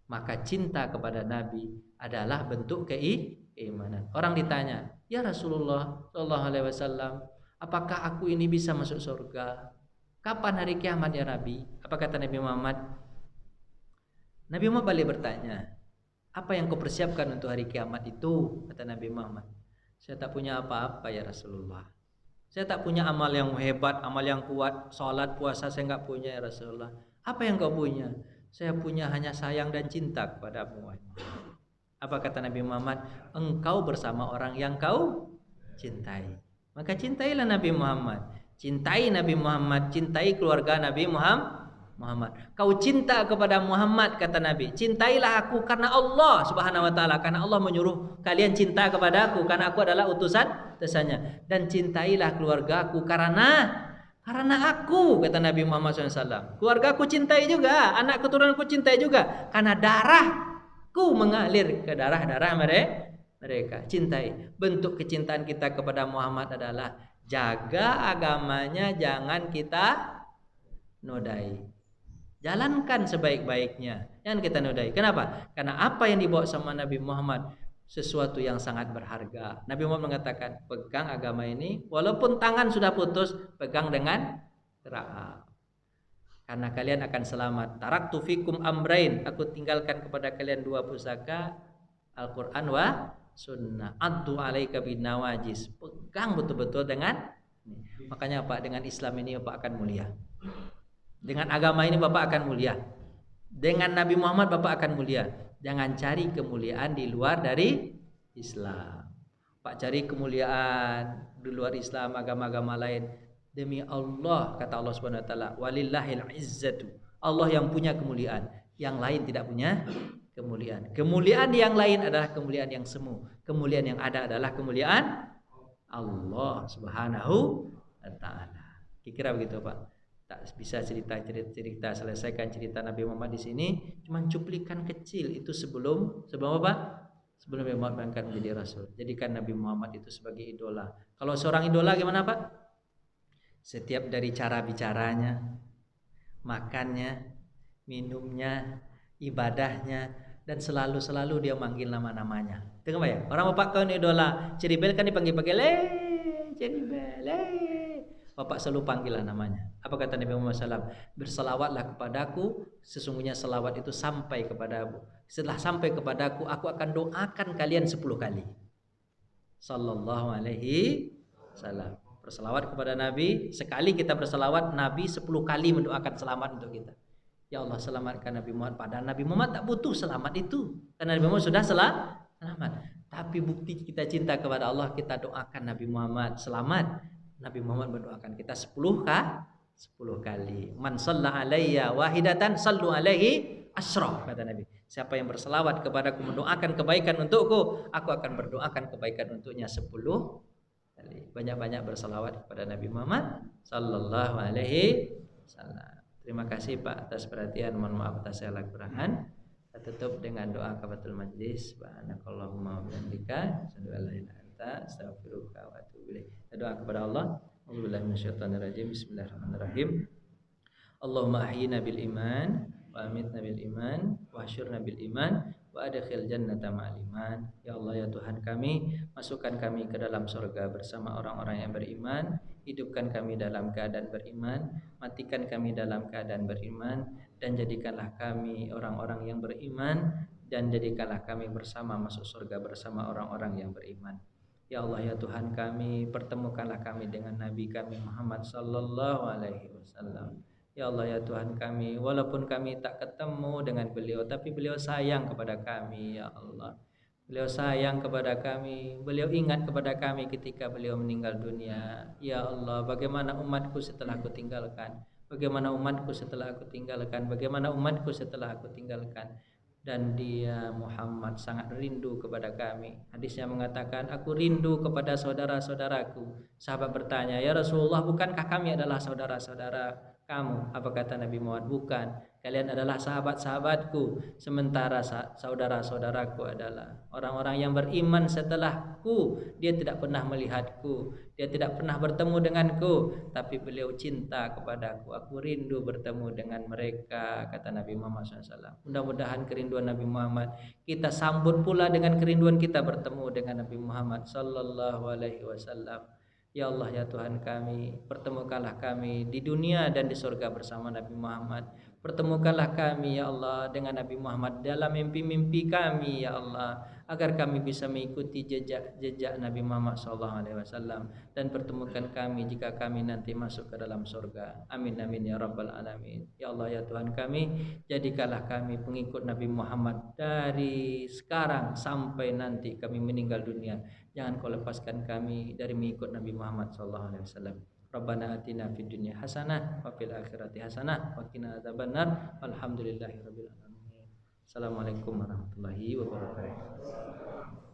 Maka cinta kepada Nabi adalah bentuk keimanan. Orang ditanya, ya Rasulullah SAW, apakah aku ini bisa masuk surga? Kapan hari kiamat ya Nabi? Apa kata Nabi Muhammad? Nabi Muhammad balik bertanya, apa yang kau persiapkan untuk hari kiamat itu? Kata Nabi Muhammad, saya tak punya apa-apa ya Rasulullah. Saya tak punya amal yang hebat, amal yang kuat, salat, puasa saya enggak punya ya Rasulullah. Apa yang kau punya? Saya punya hanya sayang dan cinta kepadamu. Apa kata Nabi Muhammad? Engkau bersama orang yang kau cintai. Maka cintailah Nabi Muhammad. Cintai Nabi Muhammad, cintai keluarga Nabi Muhammad. Kau cinta kepada Muhammad, kata Nabi, cintailah aku karena Allah Subhanahu wa taala, karena Allah menyuruh kalian cinta kepada aku karena aku adalah utusannya, dan cintailah keluargaku karena aku, kata Nabi Muhammad SAW. Keluarga aku cintai juga, anak keturunanku cintai juga, karena darahku mengalir ke darah-darah mereka. Cintai. Bentuk kecintaan kita kepada Muhammad adalah jaga agamanya, jangan kita nodai. Jalankan sebaik-baiknya, jangan kita nodai. Kenapa? Karena apa yang dibawa sama Nabi Muhammad sesuatu yang sangat berharga. Nabi Muhammad mengatakan, pegang agama ini, walaupun tangan sudah putus, pegang dengan erat. Karena kalian akan selamat. Taraktu fikum amrain, aku tinggalkan kepada kalian 2 pusaka, Al-Quran wa sunnah. Addu alaika bin nawajis. Pegang betul-betul dengan ini. Makanya Pak, dengan Islam ini Bapak akan mulia. Dengan agama ini Bapak akan mulia. Dengan Nabi Muhammad Bapak akan mulia. Jangan cari kemuliaan di luar dari Islam. Pak cari kemuliaan di luar Islam, agama-agama lain. Demi Allah, kata Allah Subhanahu wa taala, walillahil izzatu. Allah yang punya kemuliaan, yang lain tidak punya kemuliaan. Kemuliaan yang lain adalah kemuliaan yang semu. Kemuliaan yang ada adalah kemuliaan Allah Subhanahu wa taala. Kira-kira begitu, Pak. Tak bisa cerita selesaikan cerita Nabi Muhammad di sini, cuma cuplikan kecil itu sebelum apa? Sebelum Nabi Muhammad berangkat menjadi rasul. Jadikan Nabi Muhammad itu sebagai idola. Kalau seorang idola gimana, Pak? Setiap dari cara bicaranya, makannya, minumnya, ibadahnya, dan selalu dia manggil nama-namanya. Tengok ya, orang Bapak kau idola, Ceribel kan dipanggil-panggil, Ceribel, Bapak selalu panggil namanya. Apa kata Nabi Muhammad SAW? Berselawatlah kepadaku, sesungguhnya selawat itu sampai kepadamu. Setelah sampai kepadaku, aku akan doakan kalian 10 kali. Sallallahu alaihi wasallam. Berselawat kepada Nabi, sekali kita berselawat, Nabi 10 kali mendoakan selamat untuk kita. Ya Allah, selamatkan Nabi Muhammad. Padahal Nabi Muhammad tak butuh selamat itu, karena Nabi Muhammad sudah selamat. Tapi bukti kita cinta kepada Allah, kita doakan Nabi Muhammad selamat. Nabi Muhammad mendoakan kita 10 kali. Man shalla alayya wahidatan sallu alaihi asyra, kata Nabi. Siapa yang berselawat kepadaku, mendoakan kebaikan untukku, aku akan berdoakan kebaikan untuknya 10 kali. Banyak-banyak berselawat kepada Nabi Muhammad sallallahu alaihi wasallam. Terima kasih Pak atas perhatian. Mohon maaf atas segala kekurangan. Kita tutup dengan doa kafatul majlis. Subhanakallahumma wa bihamdika, asyhadu an la ilaha illa anta, astaghfiruka wa atubu ilaik. Kita doa kepada Allah. A'udzubillahi minasyaitonirrajim. Bismillahirrahmanirrahim. Allahumma ahyina bil iman wa amitna bil iman wa hasyurna bil iman wa adkhil jannata ma'al iman. Ya Allah, ya Tuhan kami, masukkan kami ke dalam surga bersama orang-orang yang beriman, hidupkan kami dalam keadaan beriman, matikan kami dalam keadaan beriman, dan jadikanlah kami orang-orang yang beriman, dan jadikanlah kami bersama masuk surga bersama orang-orang yang beriman. Ya Allah, ya Tuhan kami, pertemukanlah kami dengan Nabi kami Muhammad sallallahu alaihi wasallam. Ya Allah, ya Tuhan kami, walaupun kami tak ketemu dengan beliau, tapi beliau sayang kepada kami, ya Allah. Beliau sayang kepada kami, beliau ingat kepada kami ketika beliau meninggal dunia. Ya Allah, bagaimana umatku setelah aku tinggalkan? Bagaimana umatku setelah aku tinggalkan? Bagaimana umatku setelah aku tinggalkan? Dan dia Muhammad sangat rindu kepada kami. Hadisnya mengatakan, aku rindu kepada saudara-saudaraku. Sahabat bertanya, ya Rasulullah, bukankah kami adalah saudara-saudara kamu? Apa kata Nabi Muhammad? Bukan, kalian adalah sahabat-sahabatku, sementara saudara-saudaraku adalah orang-orang yang beriman setelahku. Dia tidak pernah melihatku, dia tidak pernah bertemu denganku, tapi beliau cinta kepadaku. Aku rindu bertemu dengan mereka, kata Nabi Muhammad SAW. Mudah-mudahan kerinduan Nabi Muhammad kita sambut pula dengan kerinduan kita bertemu dengan Nabi Muhammad sallallahu alaihi wasallam. Ya Allah, ya Tuhan kami, pertemukanlah kami di dunia dan di surga bersama Nabi Muhammad. Pertemukanlah kami, ya Allah, dengan Nabi Muhammad dalam mimpi-mimpi kami, ya Allah, agar kami bisa mengikuti jejak Nabi Muhammad SAW. Dan pertemukan kami jika kami nanti masuk ke dalam surga. Amin, amin, ya Rabbal Alamin. Ya Allah, ya Tuhan kami, jadikanlah kami pengikut Nabi Muhammad dari sekarang sampai nanti kami meninggal dunia. Jangan kau lepaskan kami dari mengikut Nabi Muhammad SAW. Rabbana atina fid dunya hasanah wa fil akhirati hasanah wa qina adzabannar. Walhamdulillahirabbil alamin. Assalamualaikum warahmatullahi wabarakatuh.